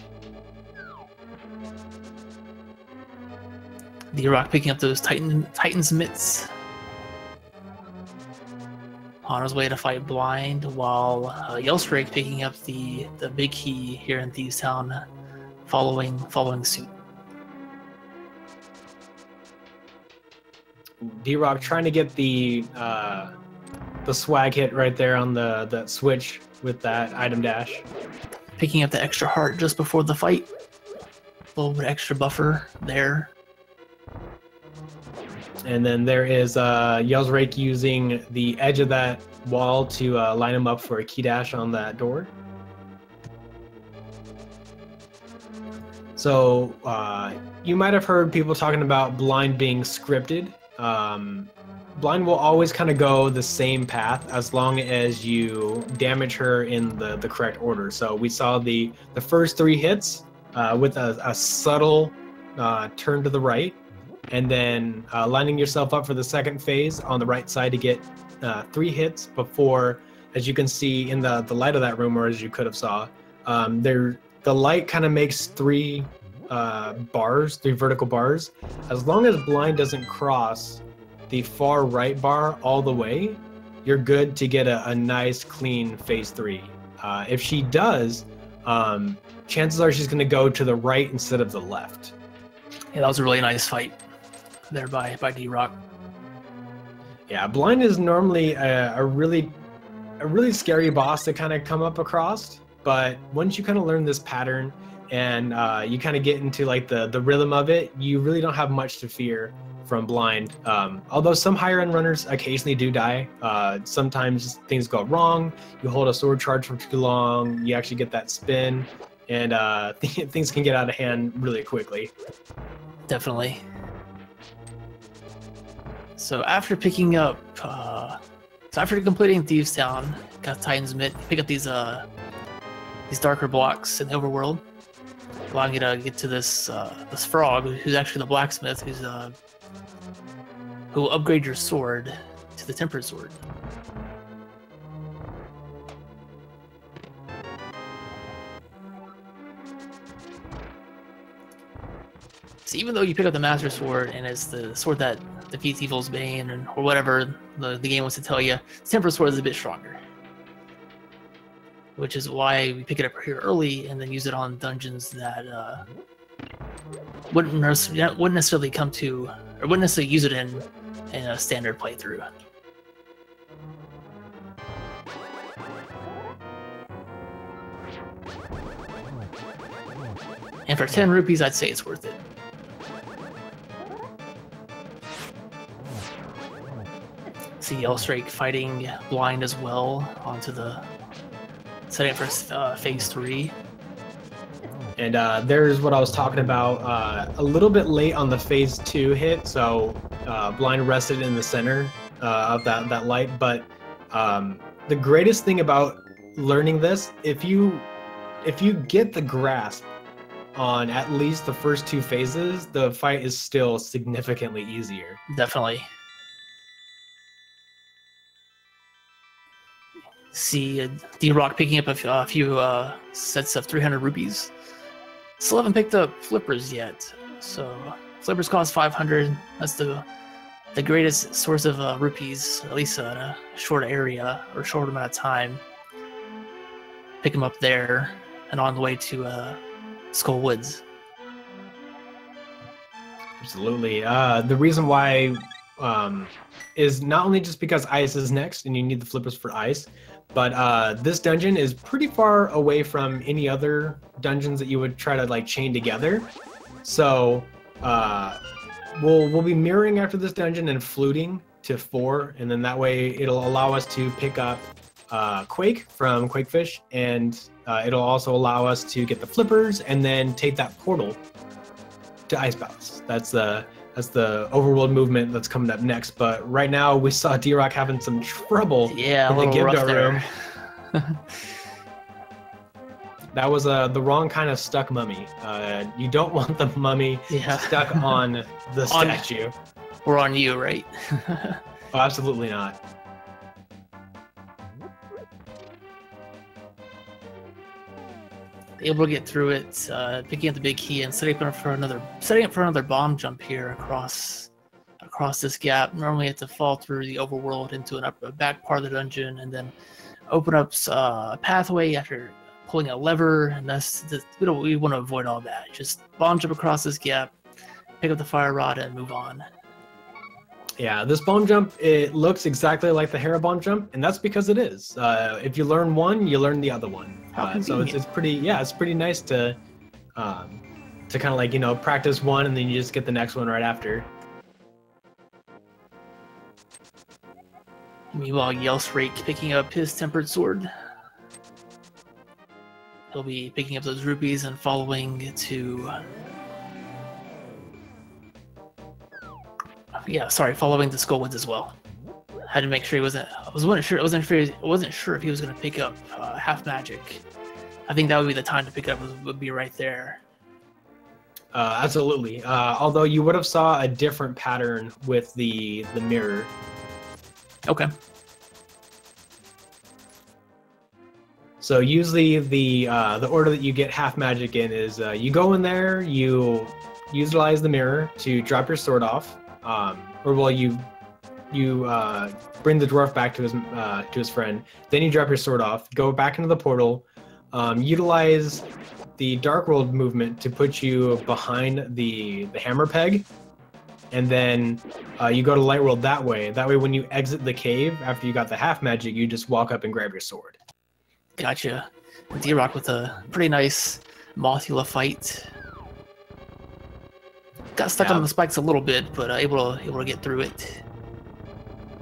DRock picking up those Titan's mitts on his way to fight blind, while yelsraek picking up the big key here in Thieves Town, following suit. DRock trying to get the swag hit right there on that switch with that item dash. Picking up the extra heart just before the fight. A little bit extra buffer there. And then there is yelsraek using the edge of that wall to line him up for a key dash on that door. So you might have heard people talking about blind being scripted. Blind will always kind of go the same path as long as you damage her in the correct order. So we saw the first 3 hits with a subtle turn to the right, and then lining yourself up for the second phase on the right side to get 3 hits before, as you can see in the light of that room, or as you could have saw, the light kind of makes 3 bars, 3 vertical bars. As long as Blind doesn't cross the far right bar all the way, you're good to get a nice clean phase 3. If she does, chances are she's going to go to the right instead of the left. Yeah, that was a really nice fight there by DRock. Yeah, Blind is normally a really scary boss to kind of come up across, but once you kind of learn this pattern and you kind of get into like the rhythm of it, you really don't have much to fear from Blind. Although some higher end runners occasionally do die. Sometimes things go wrong, you hold a sword charge for too long, you actually get that spin, and things can get out of hand really quickly. Definitely. So after picking up, after completing Thieves Town, got Titan's Mitt, pick up these darker blocks in the overworld, allowing you to get to this frog, who's actually the blacksmith, who will upgrade your sword to the tempered sword. So even though you pick up the Master Sword and it's the sword that defeats Evil's Bane or whatever the game wants to tell you, the tempered sword is a bit stronger. Which is why we pick it up here early and then use it on dungeons that wouldn't necessarily come to, or wouldn't necessarily use it in a standard playthrough. And for 10 rupees, I'd say it's worth it. See yelsraek fighting Blind as well onto the setting for phase 3. And there's what I was talking about, a little bit late on the phase 2 hit, so Blind rested in the center of that light. But the greatest thing about learning this, if you get the grasp on at least the first 2 phases, the fight is still significantly easier. Definitely. See DRock picking up a few sets of 300 rupees. Still haven't picked up flippers yet, so flippers cost 500. That's the greatest source of rupees, at least in a short area or short amount of time. Pick them up there and on the way to Skull Woods. Absolutely. The reason why is not only just because ice is next and you need the flippers for ice, but this dungeon is pretty far away from any other dungeons that you would try to like chain together. So we'll be mirroring after this dungeon and fluting to 4, and then that way it'll allow us to pick up Quake from Quakefish, and it'll also allow us to get the flippers and then take that portal to Ice Palace. That's the overworld movement that's coming up next. But right now we saw DRock having some trouble in the Gibda room. That was the wrong kind of stuck mummy. You don't want the mummy stuck on the statue. Or on you, right? Oh, absolutely not. Able to get through it, picking up the big key and setting up for another bomb jump here across this gap. Normally, you have to fall through the overworld into a back part of the dungeon, and then open up a pathway after pulling a lever. And we want to avoid all that. Just bomb jump across this gap, pick up the fire rod, and move on. Yeah, this bomb jump, it looks exactly like the Hera bomb jump, and that's because it is. If you learn one, you learn the other one. So it's pretty nice to kind of like, practice one and then you just get the next one right after. Meanwhile, yelsraek picking up his tempered sword. He'll be picking up those rupees and following to following the Skull Woods as well. had to make sure he wasn't. I wasn't sure if he was gonna pick up half magic. I think that would be the time to pick it up. Would be right there. Absolutely. Although you would have saw a different pattern with the mirror. Okay. So usually the order that you get half magic in is you go in there, you utilize the mirror to drop your sword off, you bring the dwarf back to his friend. Then you drop your sword off, go back into the portal, utilize the Dark World movement to put you behind the hammer peg, and then you go to Light World that way. That way, when you exit the cave after you got the half magic, you just walk up and grab your sword. Gotcha. DRock with a pretty nice Mothula fight. Got stuck on the spikes a little bit, but able to get through it.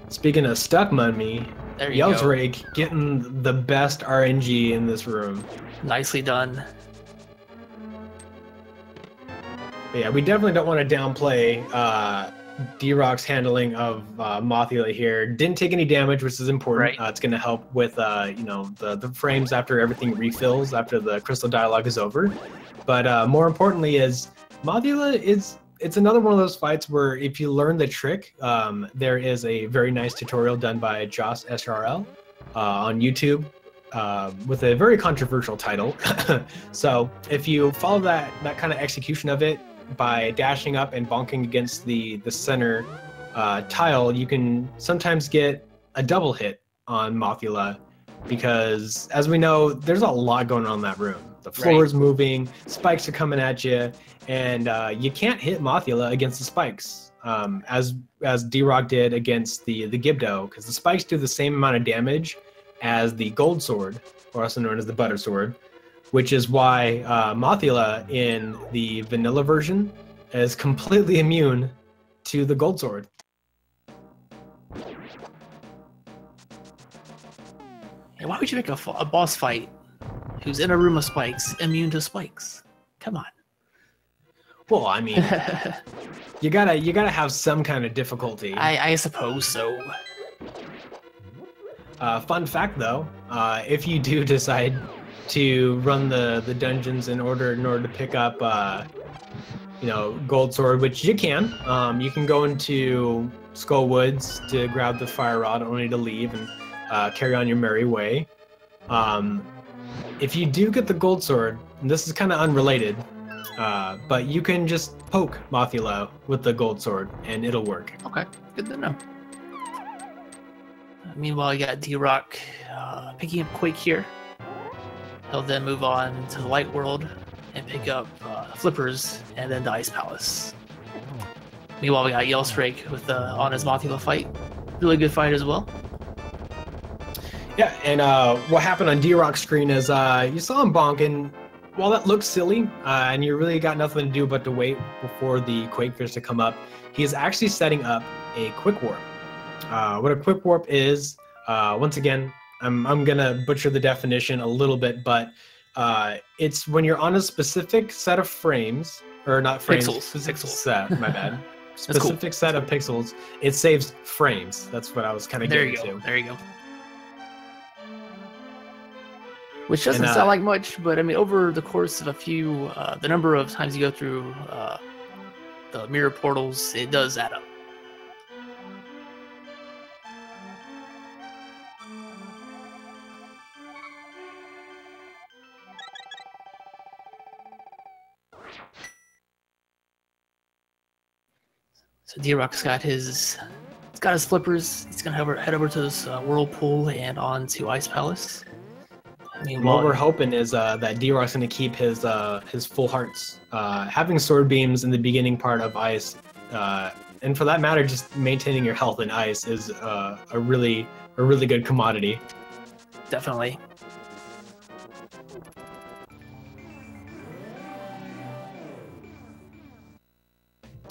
Speaking of stuck mummy, yelsraek getting the best RNG in this room. Nicely done. But yeah, we definitely don't want to downplay DRock's handling of Mothula here. Didn't take any damage, which is important. Right. It's going to help with the frames after everything refills, after the crystal dialogue is over. But more importantly is Mothula it's another one of those fights where if you learn the trick, there is a very nice tutorial done by Joss SRL on YouTube with a very controversial title. So if you follow that kind of execution of it by dashing up and bonking against the center tile, you can sometimes get a double hit on Mothula, because as we know, there's a lot going on in that room. The floor is moving, spikes are coming at you, and you can't hit Mothula against the spikes, as DRock did against the Gibdo, because the spikes do the same amount of damage as the gold sword, or also known as the butter sword, which is why Mothula in the vanilla version is completely immune to the gold sword. Hey, why would you make a boss fight who's in a room of spikes immune to spikes? Come on. Well, I mean, you gotta have some kind of difficulty. I suppose so. Fun fact though, if you do decide to run the dungeons in order to pick up gold sword, which you can go into Skull Woods to grab the fire rod only to leave and carry on your merry way. If you do get the gold sword, and this is kind of unrelated, but you can just poke Mothula with the gold sword and it'll work. Okay, good to know. Meanwhile, you got DRock picking up Quake here. He'll then move on to the Light World and pick up Flippers and then the Ice Palace. Meanwhile, we got yelsraek with on his Mothula fight. Really good fight as well. Yeah, and what happened on DRock's screen is you saw him bonk, and while that looks silly, and you really got nothing to do but to wait for the Quake Fish to come up, he is actually setting up a Quick Warp. What a Quick Warp is, once again, I'm gonna butcher the definition a little bit, but it's when you're on a specific set of frames, or not frames, pixels. Set, my bad. Specific set of pixels, it saves frames. That's what I was kind of getting to. There you go. Which doesn't sound like much, but I mean, over the course of a few, the number of times you go through the mirror portals, it does add up. So DRock's got his flippers. He's gonna head over to this whirlpool and on to Ice Palace. What we're hoping is that DRock's going to keep his full hearts. Having sword beams in the beginning part of ice, and for that matter, just maintaining your health in ice is a really good commodity. Definitely.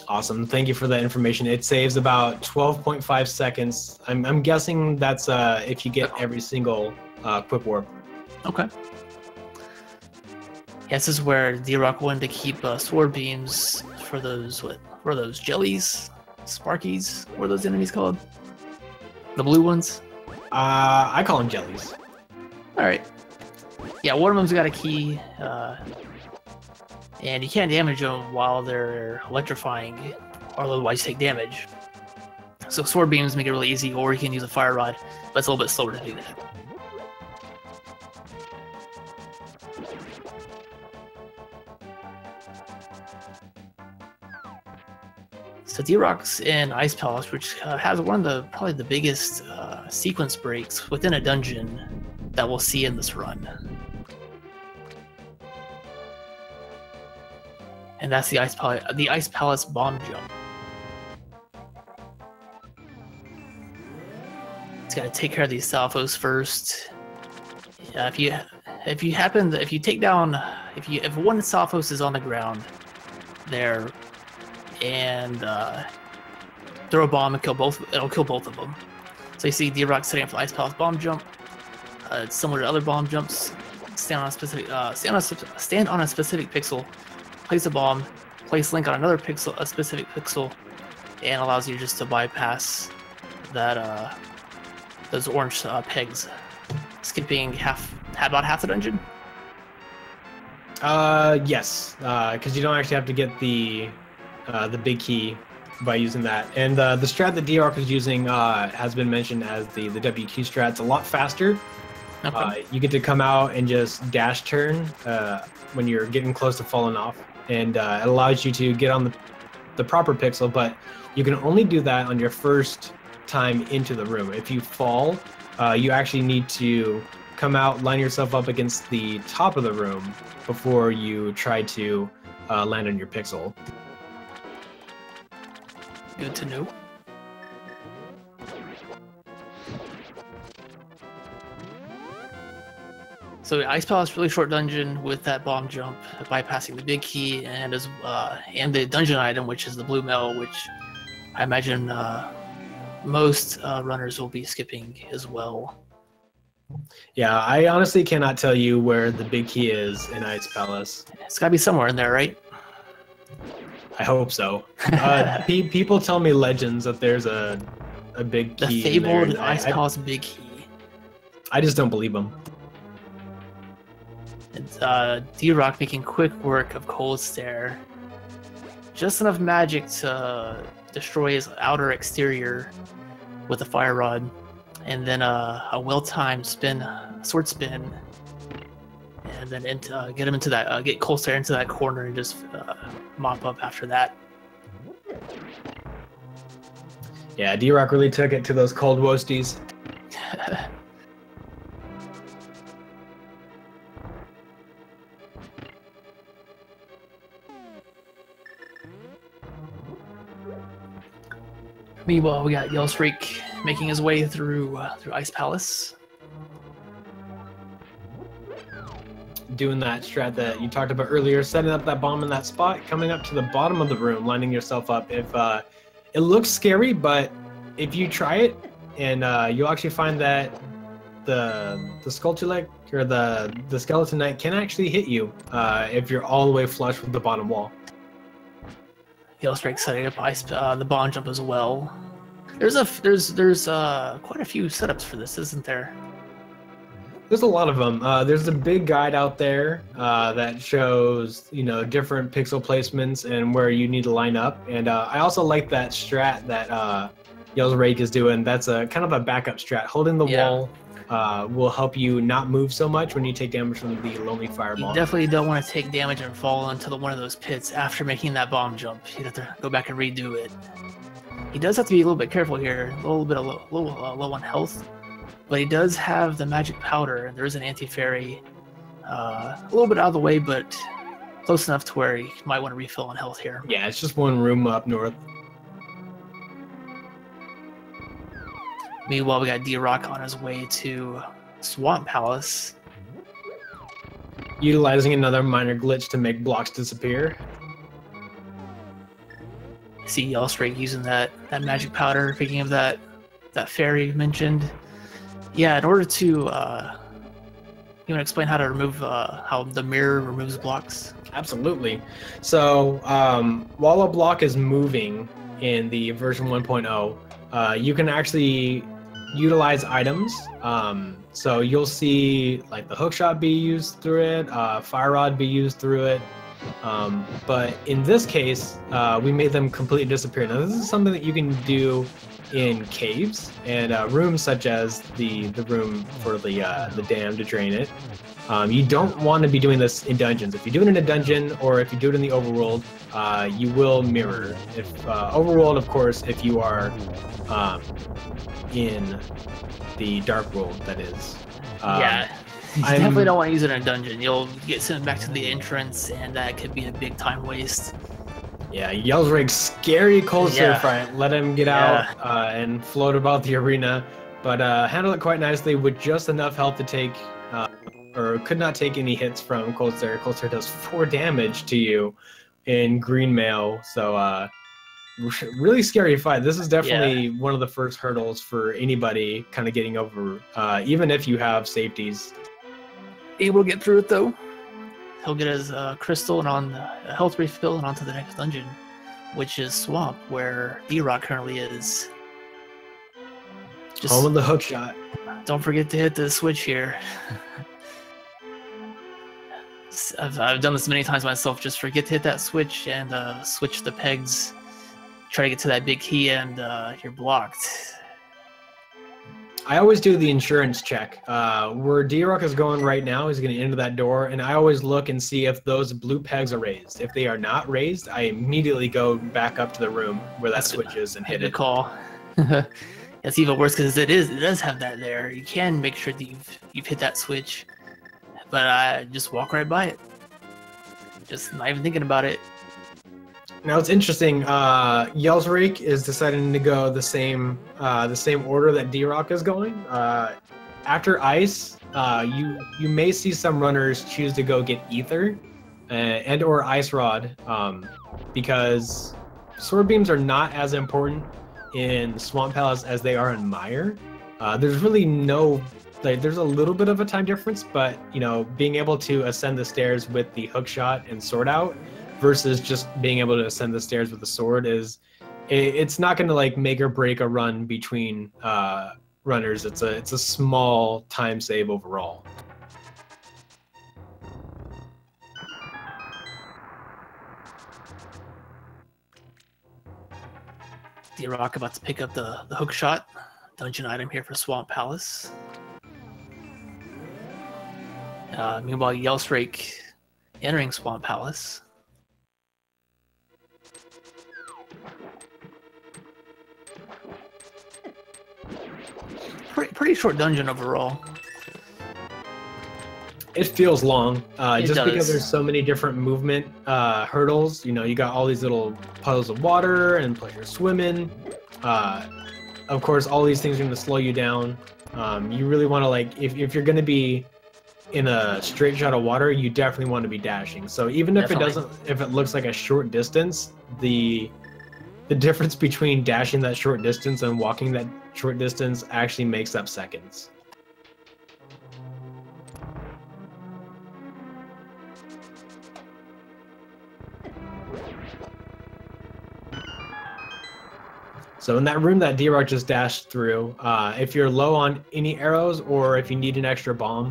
Awesome. Thank you for that information. It saves about 12.5 seconds. I'm guessing that's if you get every single Quick Warp. Okay. Yeah, this is where DRock wanted to keep sword beams for those, what were those, jellies? Sparkies? What are those enemies called? The blue ones? I call them jellies. Alright. Yeah, one of them's got a key, and you can't damage them while they're electrifying, or otherwise take damage. So sword beams make it really easy, or you can use a fire rod, but it's a little bit slower to do that. So DRock's in Ice Palace, which has one of the probably the biggest sequence breaks within a dungeon that we'll see in this run. And that's the Ice Palace bomb jump. It's got to take care of these Salphos first. If one Salphos is on the ground there, and throw a bomb and it'll kill both of them. So you see DRock setting up the Ice Palace bomb jump. It's similar to other bomb jumps. Stand on a specific pixel, place a bomb, place Link on another pixel, a specific pixel, and allows you just to bypass that those orange pegs, skipping about half the dungeon. Yes, because you don't actually have to get the big key by using that. And the strat that DRock is using has been mentioned as the WQ strat. It's a lot faster. Okay. You get to come out and just dash turn when you're getting close to falling off, and it allows you to get on the proper pixel, but you can only do that on your first time into the room. If you fall, you actually need to come out, line yourself up against the top of the room before you try to land on your pixel. Good to know. So Ice Palace, really short dungeon with that bomb jump, bypassing the big key, and the dungeon item, which is the blue mail, which I imagine most runners will be skipping as well. Yeah, I honestly cannot tell you where the big key is in Ice Palace. It's got to be somewhere in there, right? I hope so. People tell me legends that there's a big key. The fabled Ice Palace big key. I just don't believe them. It's DRock making quick work of Cold Stare. Just enough magic to destroy his outer exterior with a fire rod, and then a well-timed sword spin, and then get him into that, get Cold Stare into that corner and just mop up after that. Yeah, DRock really took it to those cold woasties. Meanwhile, we got yelsraek making his way through Ice Palace. Doing that strat that you talked about earlier, setting up that bomb in that spot, coming up to the bottom of the room, lining yourself up. If it looks scary, but if you try it, and you'll actually find that the Skulltulek or the Skeleton Knight can actually hit you if you're all the way flush with the bottom wall. yelsraek setting up the bomb jump as well. There's quite a few setups for this, isn't there? There's a lot of them. There's a big guide out there that shows, different pixel placements and where you need to line up. And I also like that strat that yelsraek is doing. That's a kind of a backup strat. Holding the wall will help you not move so much when you take damage from the lonely fireball. You definitely don't want to take damage and fall into one of those pits after making that bomb jump. You'd have to go back and redo it. He does have to be a little bit careful here, a little bit low on health, but he does have the magic powder, and there is an anti-fairy a little bit out of the way, but close enough to where he might want to refill on health here. Yeah, it's just one room up north. Meanwhile, we got DRock on his way to Swamp Palace. Utilizing another minor glitch to make blocks disappear. See yelsraek using that magic powder, picking up that fairy mentioned. Yeah, in order to you want to explain how to remove how the mirror removes blocks? Absolutely. So while a block is moving in the version 1.0, you can actually utilize items. So you'll see like the hookshot be used through it, fire rod be used through it. But in this case, we made them completely disappear. Now this is something that you can do in caves and rooms such as the room for the dam to drain it. You don't want to be doing this in dungeons. If you do it in a dungeon or if you do it in the overworld, you will mirror. If overworld, of course, if you are in the dark world, that is. Yeah, you definitely don't want to use it in a dungeon. You'll get sent back to the entrance, and that could be a big time waste. Yeah, yelsraek, scary cold surf fight. Let him get out and float about the arena, but handle it quite nicely with just enough health to take, or could not take any hits from cold surf. Cold surf does 4 damage to you in green mail, so really scary fight. This is definitely one of the first hurdles for anybody kind of getting over, even if you have safeties. Able to get through it though. He'll get his crystal and on the health refill and on to the next dungeon, which is Swamp, where DRock currently is. Home of the hook shot. Don't forget to hit the switch here. I've done this many times myself. Just forget to hit that switch and switch the pegs. Try to get to that big key and you're blocked. I always do the insurance check. Where DRock is going right now, he's going to enter that door, and I always look and see if those blue pegs are raised. If they are not raised, I immediately go back up to the room where that switch is and hit it. Good call. That's even worse because it does have that there. You can make sure that you've hit that switch, but I just walk right by it. Just not even thinking about it. Now it's interesting. yelsraek is deciding to go the same order that DRock is going. After ice, you may see some runners choose to go get ether and or ice rod, because sword beams are not as important in Swamp Palace as they are in Mire. There's really no, like, there's a little bit of a time difference, but you know, being able to ascend the stairs with the hook shot and sword out versus just being able to ascend the stairs with the sword it's not going to like make or break a run between runners. It's a small time save overall. DRock about to pick up the hook shot dungeon item here for Swamp Palace. Meanwhile, yelsraek entering Swamp Palace. Pretty short dungeon overall. It feels long, just because there's so many different movement hurdles. You know, you got all these little puddles of water and pleasure swimming. Of course, all these things are going to slow you down. You really want to, like, if you're going to be in a straight shot of water, you definitely want to be dashing. So even if if it looks like a short distance, the difference between dashing that short distance and walking that short distance actually makes up seconds. So in that room that DRock just dashed through, if you're low on any arrows or if you need an extra bomb,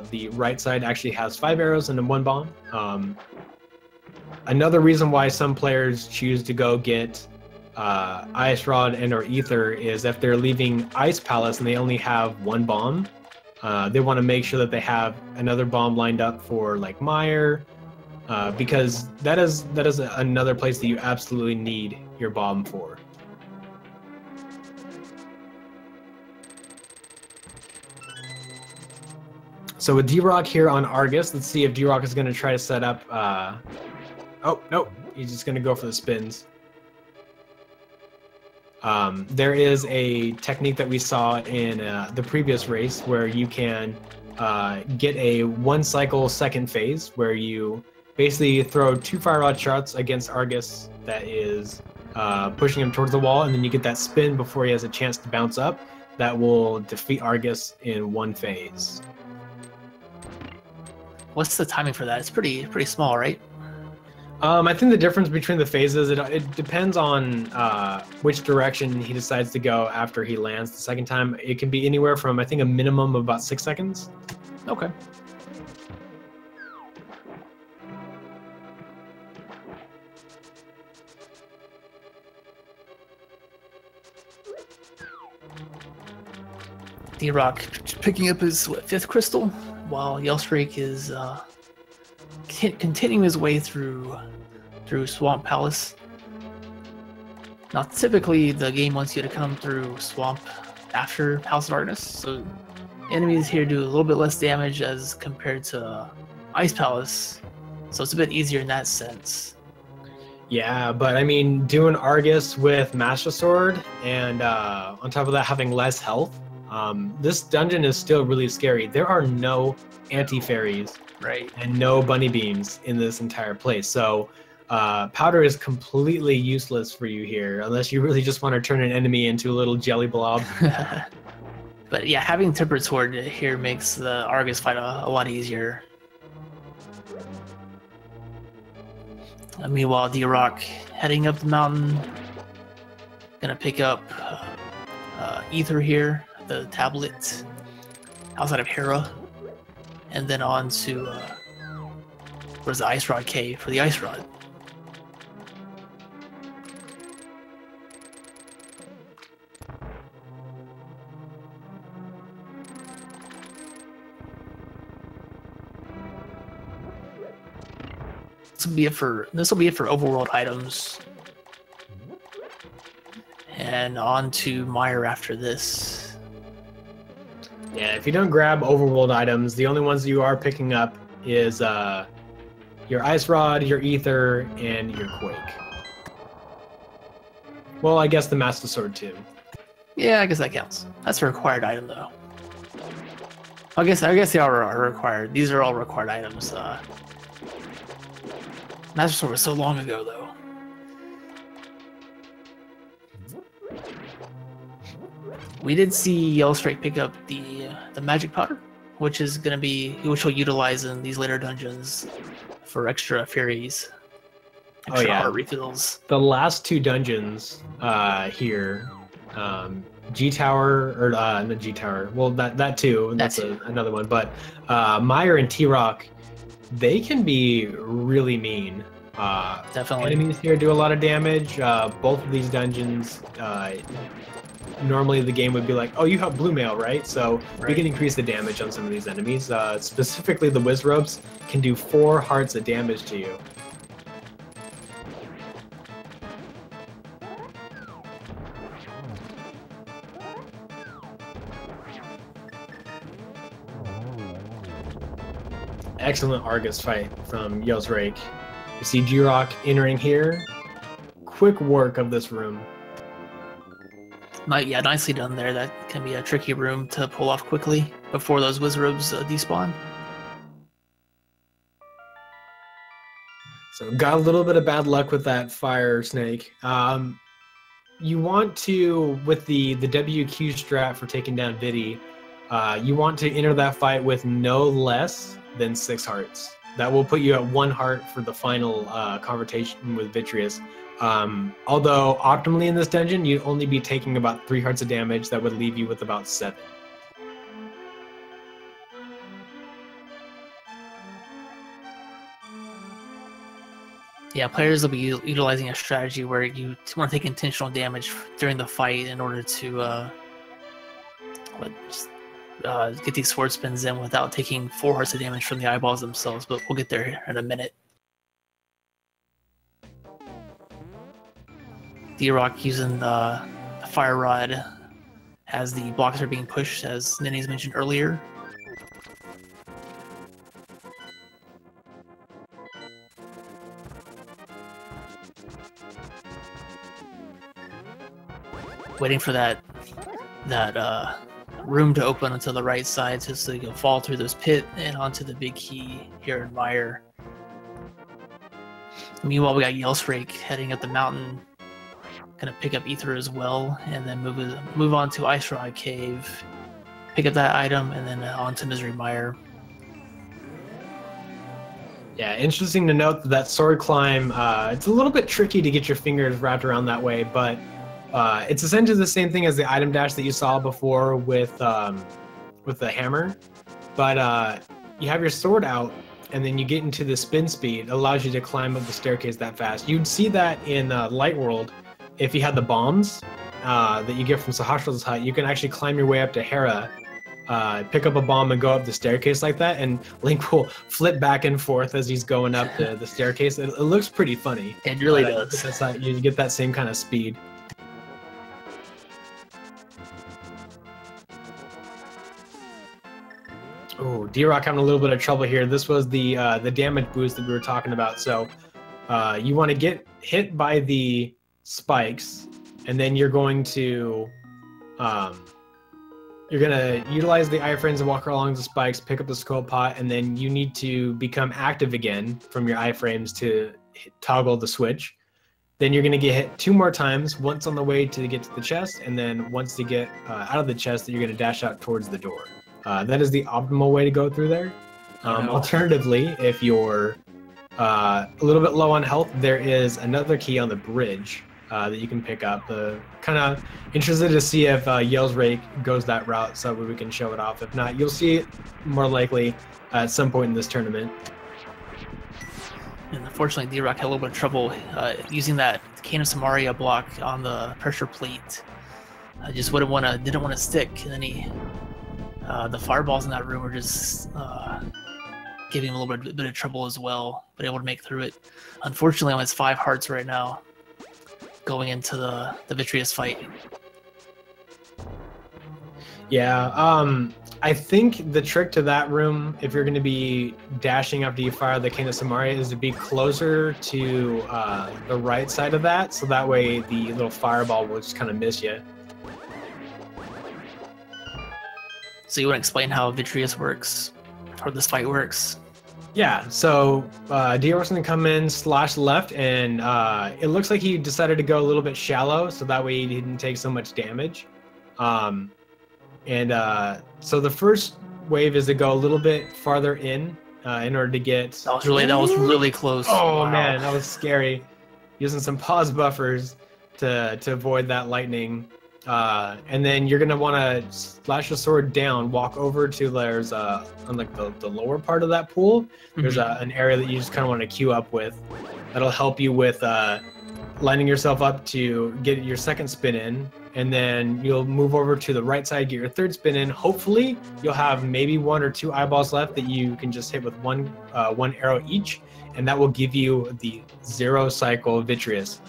the right side actually has 5 arrows and then 1 bomb. Another reason why some players choose to go get ice rod and or ether is if they're leaving Ice Palace and they only have 1 bomb, they want to make sure that they have another bomb lined up for like Mire, because that is another place that you absolutely need your bomb for. So with DRock here on Argus, let's see if DRock is going to try to set up. Oh no, he's just going to go for the spins. There is a technique that we saw in the previous race where you can get a 1 cycle second phase where you basically throw 2 fire rod shots against Argus that is pushing him towards the wall, and then you get that spin before he has a chance to bounce up. That will defeat Argus in 1 phase. What's the timing for that? It's pretty small, right? I think the difference between the phases, it depends on which direction he decides to go after he lands the second time. It can be anywhere from, I think, a minimum of about 6 seconds. Okay. DRock picking up his 5th crystal, while yelsraek is continuing his way through Swamp Palace. Now, typically the game wants you to come through Swamp after House of Darkness, so enemies here do a little bit less damage as compared to Ice Palace, so it's a bit easier in that sense. Yeah, but I mean, doing Argus with Master Sword and on top of that having less health, this dungeon is still really scary. There are no anti-fairies, right, and no bunny beams in this entire place. So powder is completely useless for you here, unless you really just want to turn an enemy into a little jelly blob. But yeah, having Tempered Sword here makes the Argus fight a lot easier. Meanwhile, DRock heading up the mountain, gonna pick up Ether here, the tablet outside of Hera, and then on to where's the Ice Rod Cave for the Ice Rod. This will be it for overworld items, and on to Mire after this. Yeah, if you don't grab overworld items, the only ones you are picking up is your Ice Rod, your Ether, and your Quake. Well, I guess the Master Sword too. Yeah, I guess that counts. That's a required item, though. I guess they all are required. These are all required items. Master Sword was so long ago, though. We did see yelsraek pick up the magic powder, which he'll utilize in these later dungeons for extra fairies. Extra heart refills. The last 2 dungeons here, G Tower or not G Tower. Well, that too. That's another one. But Mire and T-Rock, they can be really mean. Definitely. Enemies here do a lot of damage. Both of these dungeons, normally the game would be like, oh, you have blue mail, right? So we can increase the damage on some of these enemies. Specifically, the Wizrobes can do 4 hearts of damage to you. Excellent Argus fight from yelsraek. You see DRock entering here. Quick work of this room. Yeah, nicely done there. That can be a tricky room to pull off quickly before those Wizrobes despawn. So got a little bit of bad luck with that fire snake. You want to, with the WQ strat for taking down Viddy, you want to enter that fight with no less than 6 hearts. That will put you at 1 heart for the final confrontation with Vitreous. Although optimally in this dungeon, you'd only be taking about 3 hearts of damage. That would leave you with about 7. Yeah, players will be utilizing a strategy where you want to take intentional damage during the fight in order to get these sword spins in without taking 4 hearts of damage from the eyeballs themselves, but we'll get there in a minute. DRock using the fire rod as the blocks are being pushed, as Nenny's mentioned earlier. Waiting for that room to open onto the right side so you can fall through this pit and onto the big key here in Mire. Meanwhile, we got yelsraek heading up the mountain, gonna pick up Ether as well, and then move on to Ice Rod Cave, pick up that item, and then on to Misery Mire. Yeah, interesting to note that sword climb, it's a little bit tricky to get your fingers wrapped around that way, but it's essentially the same thing as the item dash that you saw before with the hammer. But you have your sword out, and then you get into the spin speed. It allows you to climb up the staircase that fast. You'd see that in Light World if you had the bombs that you get from Sahasrah's hut. You can actually climb your way up to Hera, pick up a bomb and go up the staircase like that, and Link will flip back and forth as he's going up the staircase. It looks pretty funny. It really does. You get that same kind of speed. Oh, DRock having a little bit of trouble here. This was the damage boost that we were talking about. So you want to get hit by the spikes, and then you're going to utilize the iframes and walk along the spikes, pick up the skull pot, and then you need to become active again from your iframes to toggle the switch. Then you're going to get hit 2 more times, once on the way to get to the chest, and then once to get out of the chest, that you're going to dash out towards the door. That is the optimal way to go through there. Alternatively, if you're a little bit low on health, there is another key on the bridge that you can pick up. Kind of interested to see if yelsraek goes that route, so we can show it off. If not, you'll see it more likely at some point in this tournament. And unfortunately, DRock had a little bit of trouble using that Cane of Samaria block on the pressure plate. I just didn't want to stick, and then the fireballs in that room were just giving him a little bit of trouble as well, but able to make through it. Unfortunately, on his 5 hearts right now, going into the Vitreous fight. Yeah, I think the trick to that room, if you're going to be dashing after you fire the Cane of Samaria, is to be closer to the right side of that, so that way the little fireball will just kind of miss you. So you want to explain how Vitreous works, or this fight works? Yeah, so DRock's going to come in, slash left, and it looks like he decided to go a little bit shallow, so that way he didn't take so much damage. So the first wave is to go a little bit farther in order to get... That was really close. Oh, wow. Man, that was scary. Using some pause buffers to avoid that lightning. And then you're gonna want to slash the sword down, walk over to there's on like the lower part of that pool. There's an area that you just kind of want to queue up with. That'll help you with lining yourself up to get your second spin in, and then you'll move over to the right side, get your third spin in. Hopefully, you'll have maybe 1 or 2 eyeballs left that you can just hit with one arrow each, and that will give you the 0 cycle Vitreous.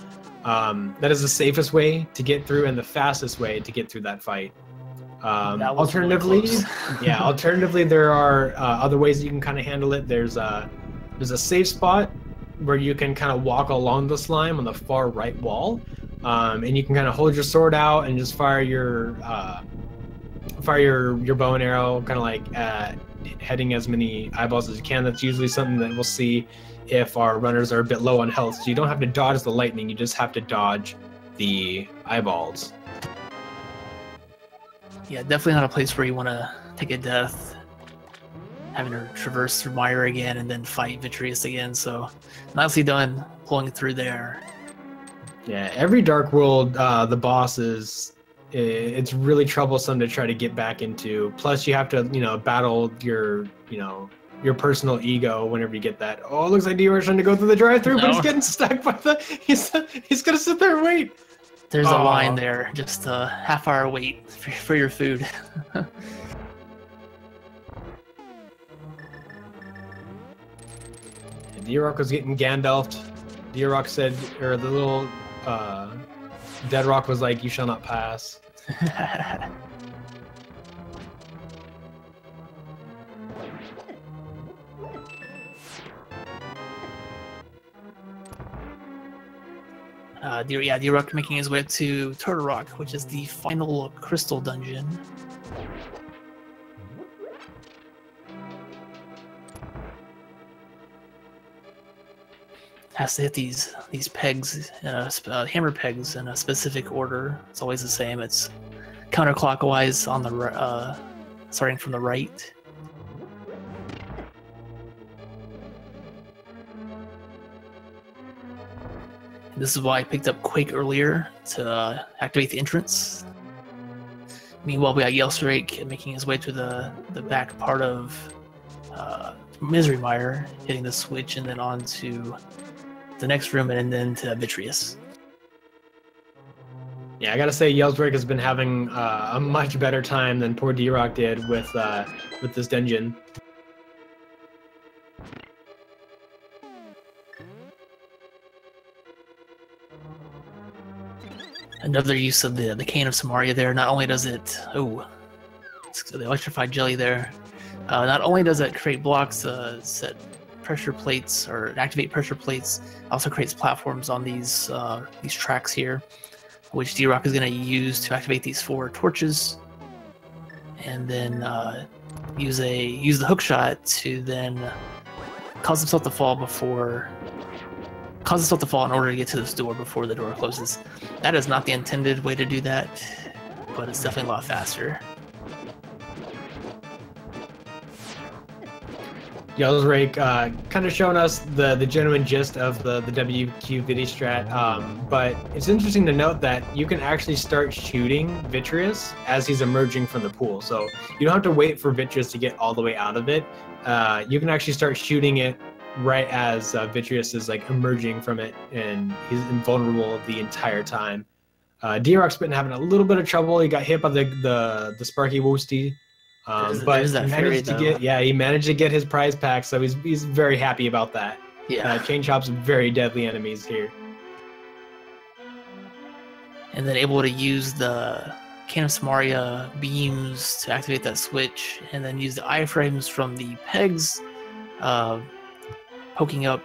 That is the safest way to get through and the fastest way to get through that fight. Alternatively, really alternatively, there are other ways that you can kind of handle it. There's a safe spot where you can kind of walk along the slime on the far right wall, and you can kind of hold your sword out and just fire your bow and arrow, kind of like heading as many eyeballs as you can. That's usually something that we'll see if our runners are a bit low on health, so you don't have to dodge the lightning, you just have to dodge the eyeballs. Yeah, definitely not a place where you want to take a death, having to traverse through Mire again and then fight Vitreous again, so nicely done pulling through there. Yeah, every Dark World, the bosses, it's really troublesome to try to get back into. Plus you have to, battle your personal ego whenever you get that. Oh, it looks like DRock's trying to go through the drive-thru, but he's getting stuck by he's gonna sit there and wait. There's a line there, just a half-hour wait for your food. DRock was getting Gandalfed. DRock said, or the little Deadrock was like, "You shall not pass." DRock making his way up to Turtle Rock, which is the final crystal dungeon. Has to hit these pegs, hammer pegs, in a specific order. It's always the same. It's counterclockwise on the starting from the right. This is why I picked up Quake earlier to activate the entrance. Meanwhile, we got yelsraek making his way to the back part of Misery Mire, hitting the switch, and then on to the next room, and then to Vitreous. Yeah, I gotta say, yelsraek has been having a much better time than poor DRock did with this dungeon. Another use of the Cane of Samaria there. Not only does it... Oh, the electrified jelly there. Not only does it create blocks, set pressure plates, or activate pressure plates, also creates platforms on these tracks here, which DRock is going to use to activate these 4 torches, and then use the hook shot to then cause himself to fall in order to get to this door before the door closes. That is not the intended way to do that, but it's definitely a lot faster. yelsraek kind of showing us the genuine gist of the WQ Vidi strat, but it's interesting to note that you can actually start shooting Vitreous as he's emerging from the pool. So you don't have to wait for Vitreous to get all the way out of it. You can actually start shooting it right as Vitreous is like emerging from it, and he's invulnerable the entire time. DRock's been having a little bit of trouble. He got hit by the Sparky Woosty. But he managed to get his prize pack, so he's very happy about that. Yeah. Chain Chop's very deadly enemies here. And then able to use the Cane of Samaria beams to activate that switch, and then use the iframes from the pegs poking up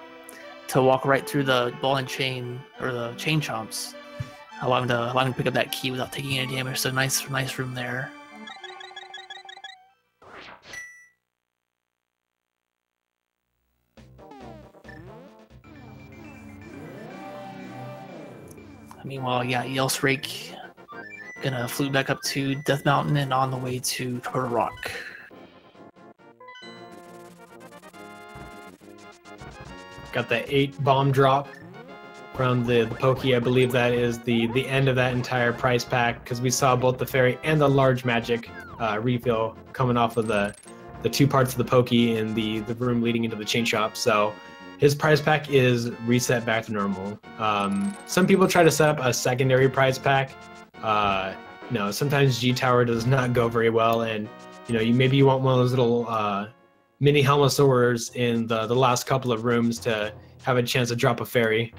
to walk right through the ball and chain, or the chain chomps, allow him to pick up that key without taking any damage. So nice room there. Meanwhile, yeah, yelsraek gonna flute back up to Death Mountain and on the way to Turtle Rock. Got the 8 bomb drop from the Pokey. I believe that is the end of that entire prize pack, because we saw both the fairy and the large magic refill coming off of the 2 parts of the Pokey in the room leading into the chain shop. So his prize pack is reset back to normal. Some people try to set up a secondary prize pack. No, sometimes G Tower does not go very well, and maybe you want one of those little mini Helmosaurs in the last couple of rooms to have a chance to drop a fairy.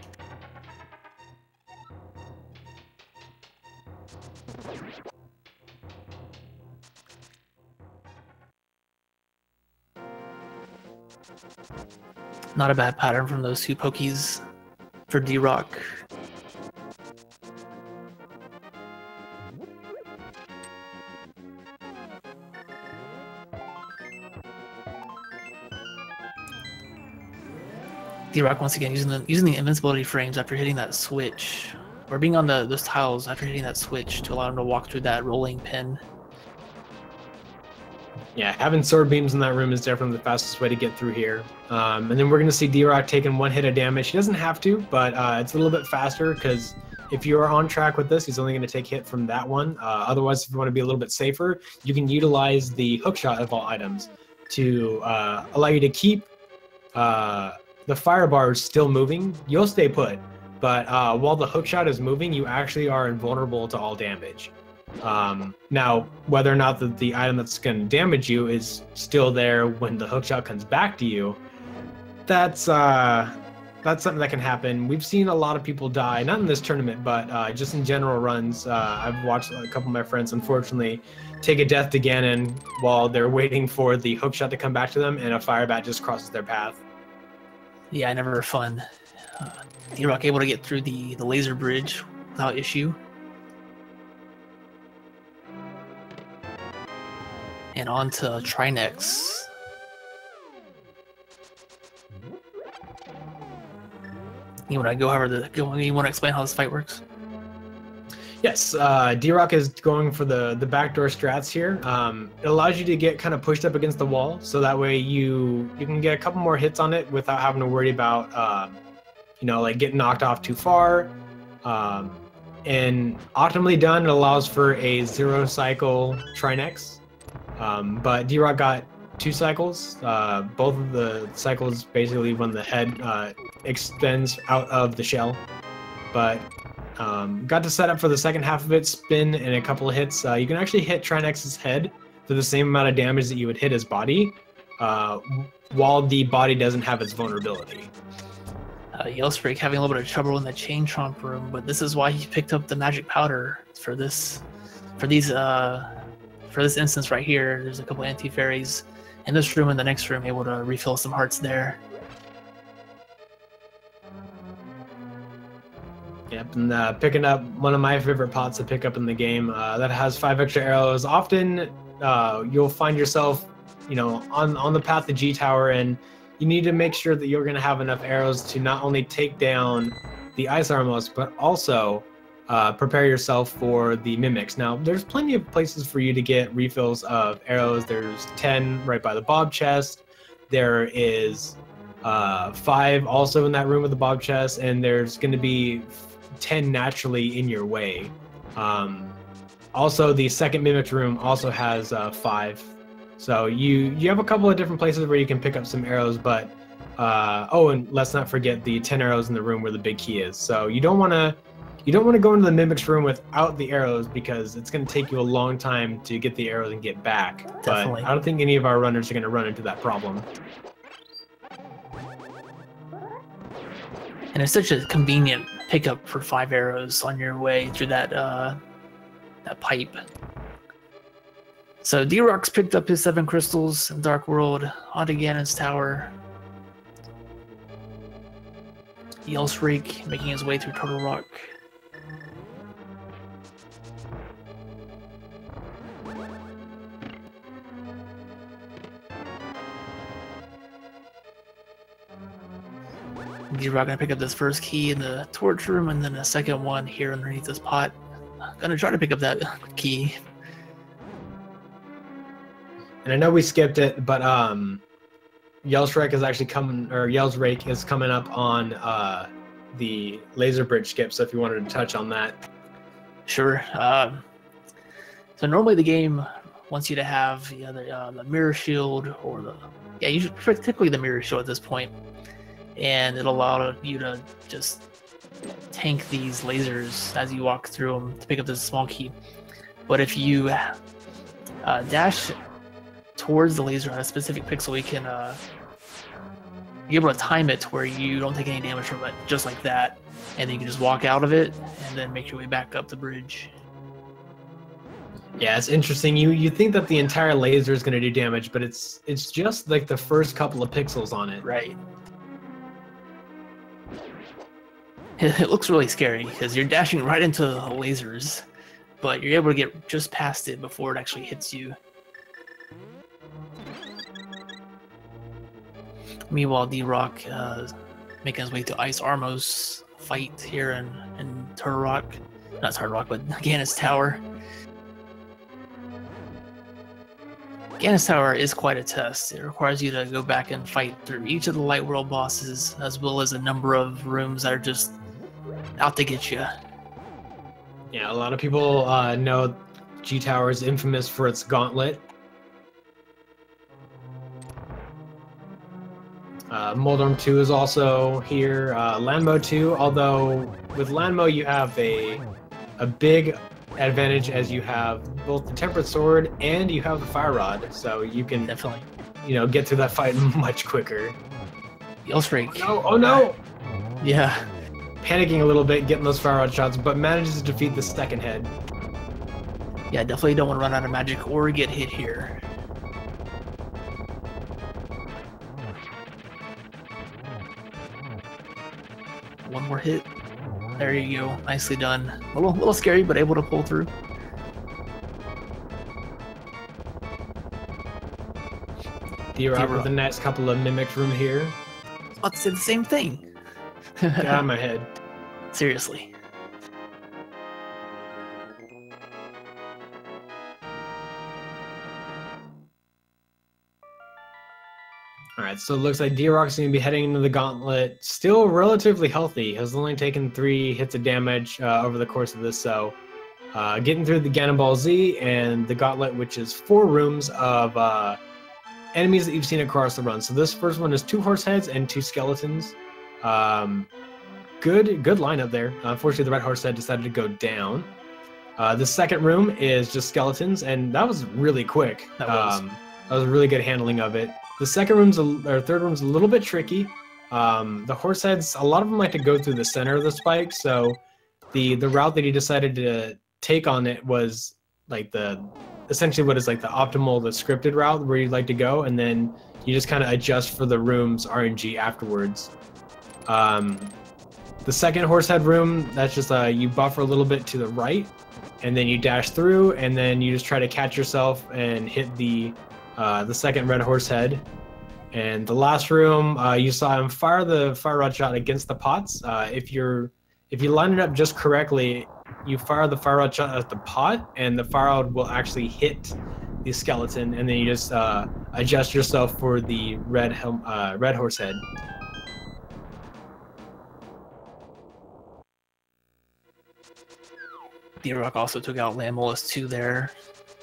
Not a bad pattern from those 2 Pokies for DRock. DRock once again using the invincibility frames after hitting that switch, or being on those tiles after hitting that switch to allow him to walk through that rolling pin. Yeah, having sword beams in that room is definitely the fastest way to get through here. And then we're going to see DRock taking 1 hit of damage. He doesn't have to, but it's a little bit faster, because if you're on track with this, he's only going to take hit from that one. Otherwise, if you want to be a little bit safer, you can utilize the hookshot of all items to allow you to keep the fire bars still moving. You'll stay put, but while the hookshot is moving, you actually are invulnerable to all damage. Now, whether or not the item that's going to damage you is still there when the hookshot comes back to you, that's something that can happen. We've seen a lot of people die, not in this tournament, but just in general runs. I've watched a couple of my friends, unfortunately, take a death to Ganon while they're waiting for the hookshot to come back to them, and a fire bat just crosses their path. Yeah, never fun. DRock able to get through the laser bridge without issue. And on to Trinex. You want to explain how this fight works? Yes, DRock is going for the backdoor strats here. It allows you to get kind of pushed up against the wall, so that way you can get a couple more hits on it without having to worry about like get knocked off too far. And optimally done, it allows for a 0 cycle Trinex. But DRock got 2 cycles. Both of the cycles basically when the head extends out of the shell. But got to set up for the second half of it, spin and a couple of hits. You can actually hit Trinex's head for the same amount of damage that you would hit his body, while the body doesn't have its vulnerability. Yelsraek having a little bit of trouble in the chain tromp room, but this is why he picked up the magic powder for this instance right here. There's a couple anti-fairies in this room and the next room, able to refill some hearts there. Yep, and picking up one of my favorite pots to pick up in the game that has 5 extra arrows. Often you'll find yourself, on the path to G Tower, and you need to make sure that you're going to have enough arrows to not only take down the Ice Armos, but also prepare yourself for the Mimics. Now, there's plenty of places for you to get refills of arrows. There's 10 right by the Bob chest. There is 5 also in that room with the Bob chest, and there's going to be 10 naturally in your way. Also, the second Mimic room also has 5. So you have a couple of different places where you can pick up some arrows, but and let's not forget the 10 arrows in the room where the big key is. So you don't want to go into the Mimic's room without the arrows, because it's going to take you a long time to get the arrows and get back. Definitely. But I don't think any of our runners are going to run into that problem. And it's such a convenient pickup for 5 arrows on your way through that pipe. So DRock's picked up his 7 crystals in Dark World onto Ganon's Tower. Yelsraek making his way through Turtle Rock. DRock gonna pick up this first key in the torch room, and then a second one here underneath this pot. Gonna try to pick up that key. And I know we skipped it, but Yelsraek is actually Yelsraek is coming up on the laser bridge skip. So if you wanted to touch on that, sure. So normally the game wants you to have the mirror shield or typically the mirror shield at this point, and it'll allow you to just tank these lasers as you walk through them to pick up this small key. But if you dash towards the laser at a specific pixel, you can be able to time it where you don't take any damage from it, just like that, and then you can just walk out of it and then make your way back up the bridge. Yeah, it's interesting. You think that the entire laser is going to do damage, but it's just like the first couple of pixels on it. Right. It looks really scary because you're dashing right into the lasers, but you're able to get just past it before it actually hits you. Meanwhile, DRock making his way to Ice Armos fight here in Turtle Rock. Not Turtle Rock, but Ganon's Tower. Ganon's Tower is quite a test. It requires you to go back and fight through each of the Light World bosses, as well as a number of rooms that are just out to get you. Yeah, a lot of people know G Tower is infamous for its gauntlet. Moldorm 2 is also here. Lanmo 2, although with Lanmo you have a big advantage, as you have both the Tempered Sword and you have the Fire Rod, so you can Definitely, get through that fight much quicker. Yelsraek. Oh no! Yeah. Panicking a little bit, getting those Fire Rod shots, but manages to defeat the second head. Yeah, definitely don't want to run out of magic or get hit here. One more hit. There you go. Nicely done. A little scary, but able to pull through. DRock with the next couple of Mimic room here. I was about to say the same thing. Get out of my head. Seriously. All right, so it looks like DRock's going to be heading into the gauntlet, still relatively healthy. Has only taken 3 hits of damage over the course of this, so getting through the Ganon Ball Z and the gauntlet, which is 4 rooms of enemies that you've seen across the run. So this first one is 2 horse heads and 2 skeletons. Good lineup there. Unfortunately, the red horse head decided to go down. The second room is just skeletons, and that was really quick. That was a really good handling of it. The second room's or third room's a little bit tricky. The horse heads, a lot of them like to go through the center of the spike, so the route that he decided to take on it was like essentially what is like the optimal, the scripted route where you'd like to go, and then you just kind of adjust for the room's RNG afterwards. The second horse head room, that's just you buffer a little bit to the right, and then you dash through, and then you just try to catch yourself and hit the second red horse head. And the last room, you saw him fire the fire rod shot against the pots. If you line it up just correctly, you fire the fire rod shot at the pot, and the fire rod will actually hit the skeleton, and then you just adjust yourself for the red horse head. DRock also took out Lamolus 2 there.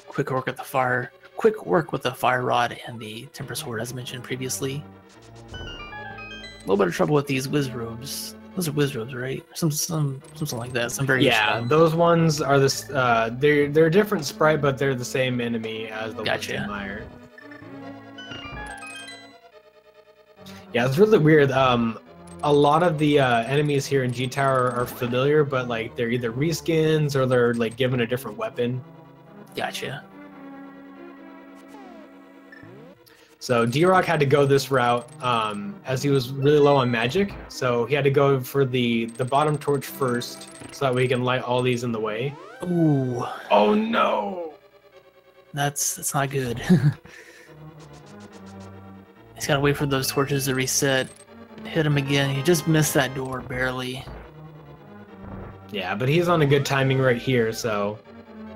Quick work with the fire rod and the temper sword, as mentioned previously. A little bit of trouble with these whiz robes. Those are whiz robes, right? Something like that. Some variation. Yeah, those ones are this. They're a different sprite, but they're the same enemy as the ones in Mire. Yeah, it's really weird. A lot of the enemies here in G Tower are familiar, but like they're either reskins or they're like given a different weapon. Gotcha. So DRock had to go this route as he was really low on magic, so he had to go for the bottom torch first, so that way he can light all these in the way. Ooh. Oh no! That's not good. He's gotta wait for those torches to reset. Hit him again. He just missed that door barely. Yeah, but he's on a good timing right here, so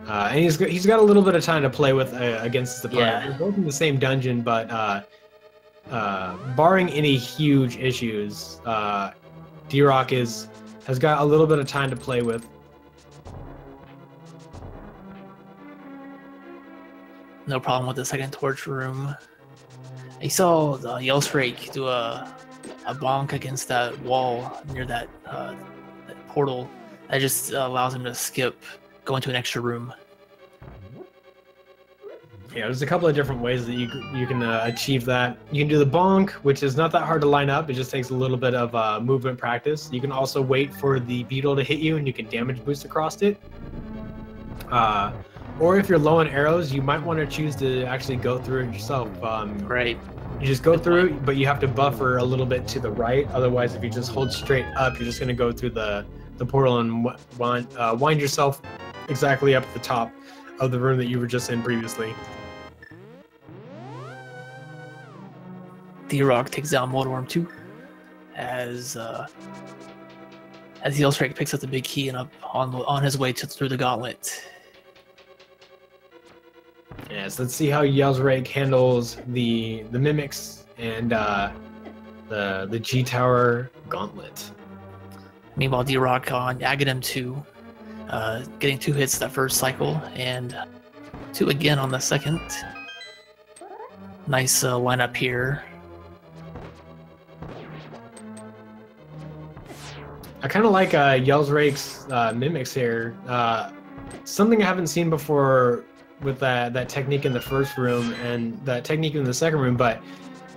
and he's got a little bit of time to play with against his opponent. They're both in the same dungeon, but barring any huge issues, DRock has got a little bit of time to play with. No problem with the second torch room. I saw the yelsraek do a bonk against that wall near that portal. That just allows him to skip, go into an extra room. Yeah, there's a couple of different ways that you can achieve that. You can do the bonk, which is not that hard to line up. It just takes a little bit of movement practice. You can also wait for the beetle to hit you, and you can damage boost across it. Or if you're low on arrows, you might want to choose to actually go through it yourself. Right. You just go through it, but you have to buffer a little bit to the right. Otherwise, if you just hold straight up, you're just going to go through the portal and wind yourself exactly up at the top of the room that you were just in previously. DRock takes down Moldworm 2 as yelsraek picks up the big key and up on his way through the gauntlet. Yes, let's see how yelsraek handles the mimics and the G Tower gauntlet. Meanwhile, DRock on Aghanim 2, getting 2 hits that first cycle and 2 again on the second. Nice lineup here. I kind of like yelsraek's mimics here. Something I haven't seen before with that technique in the first room and that technique in the second room, but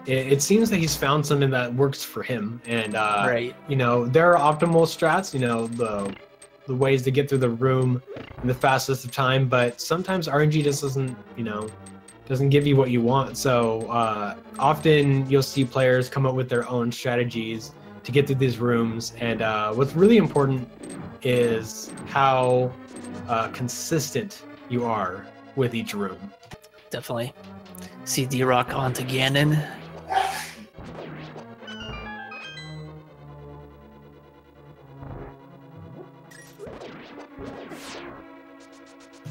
it seems that he's found something that works for him. And right. You know, there are optimal strats, you know, the ways to get through the room in the fastest of time, but sometimes RNG just doesn't give you what you want. So often you'll see players come up with their own strategies to get through these rooms, and what's really important is how consistent you are with each room. Definitely. See DRock onto Ganon.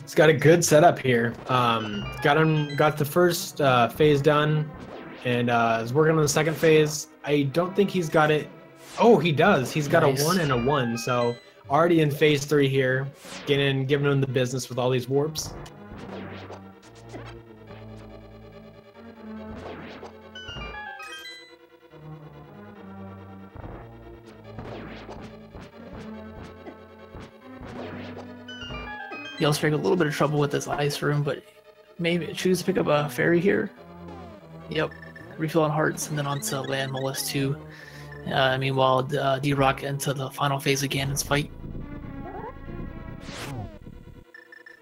He's got a good setup here. Got the first phase done. and is working on the second phase. I don't think he's got it. Oh, he does. He's got Nice. a 1 and a 1. So already in phase 3 here, giving him the business with all these warps. yelsraek a little bit of trouble with this ice room, but maybe choose to pick up a fairy here. Yep, refill on hearts and then onto land mollusk 2. Meanwhile, DRock into the final phase of Ganon's fight.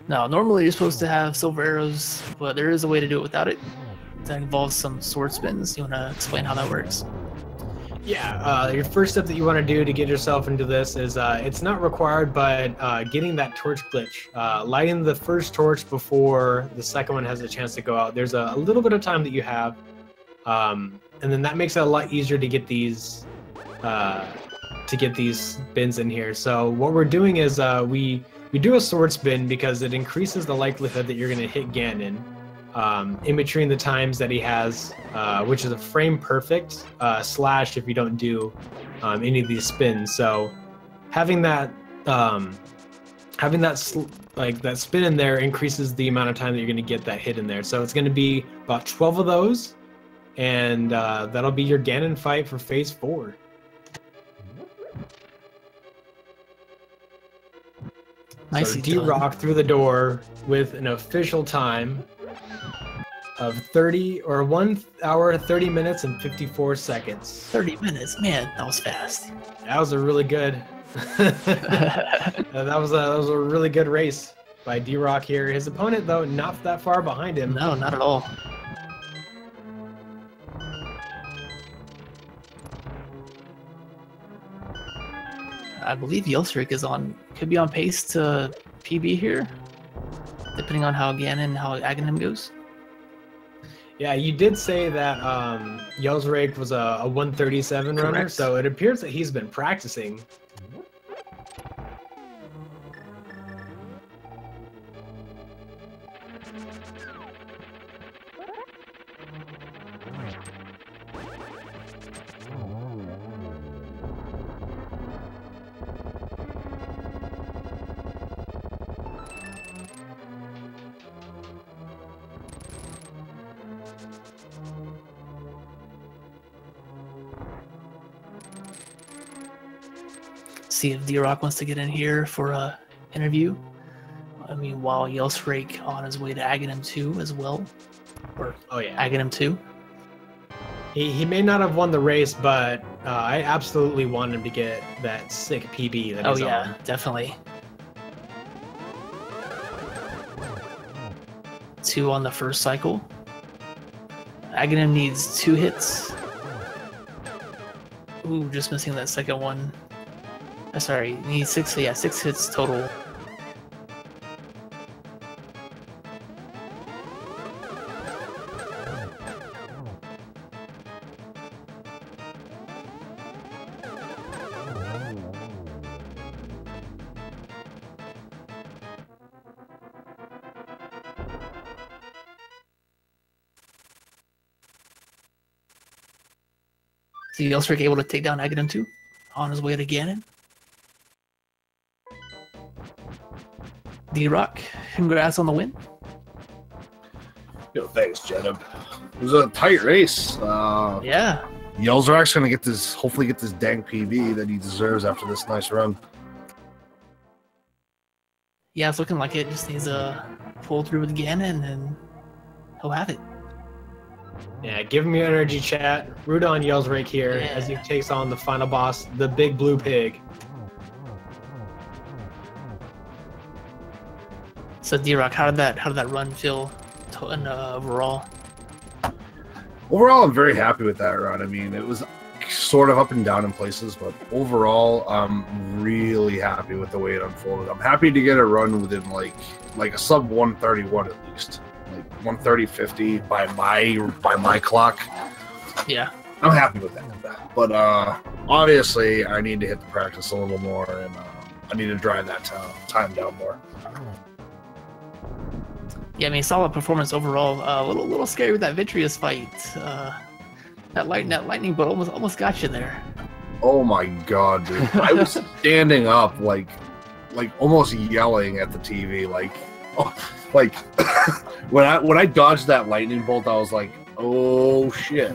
Now, normally you're supposed to have silver arrows, but there is a way to do it without it. That involves some sword spins. You want to explain how that works? Yeah, your first step that you want to do to get yourself into this is, it's not required, but getting that torch glitch. Lighting the first torch before the second one has a chance to go out. There's a little bit of time that you have, and then that makes it a lot easier to get these spins in here. So what we're doing is we do a sword spin because it increases the likelihood that you're going to hit Ganon. In between the times that he has, which is a frame perfect slash if you don't do any of these spins. So having that that spin in there increases the amount of time that you're going to get that hit in there. So it's going to be about 12 of those, and that'll be your Ganon fight for phase 4. Nicely so DRock through the door with an official time of 1 hour, 30 minutes, and 54 seconds. 30 minutes, man, that was fast. That was a really good. that was a really good race by DRock here. His opponent, though, not that far behind him. No, not at all. I believe yelsraek is could be on pace to PB here, depending on how Aghanim goes. Yeah, you did say that yelsraek was a 137 runner, Correct. so it appears that he's been practicing. See if DRock wants to get in here for a interview. While yelsraek on his way to Aghanim 2 as well. Or Aghanim 2. He may not have won the race, but I absolutely want him to get that sick PB that he's on. Definitely. 2 on the first cycle. Aghanim needs 2 hits. Ooh, just missing that second one. Sorry, he needs 6 hits total. So yelsraek able to take down Aghanim 2 on his way to Ganon. DRock, congrats on the win. Yo, thanks, Jedab. It was a tight race. Yeah. yelsraek's gonna hopefully get this dang PB that he deserves after this nice run. Yeah, it's looking like it. Just needs a pull through with Ganon and he'll have it. Yeah, give him your energy, chat. Root on yelsraek here as he takes on the final boss, the big blue pig. So DRock, how did that run feel overall? Overall, I'm very happy with that run. It was sort of up and down in places, but overall, I'm really happy with the way it unfolded. I'm happy to get a run within like a sub 131 at least, like 130.50 by my clock. Yeah, I'm happy with that. But obviously, I need to hit the practice a little more, and I need to drive that time down more. Yeah, solid performance overall. A little scary with that Vitreous fight. That lightning bolt almost got you there. Oh my god, dude! I was standing up, like almost yelling at the TV, like, oh, like when I dodged that lightning bolt, I was like, oh shit.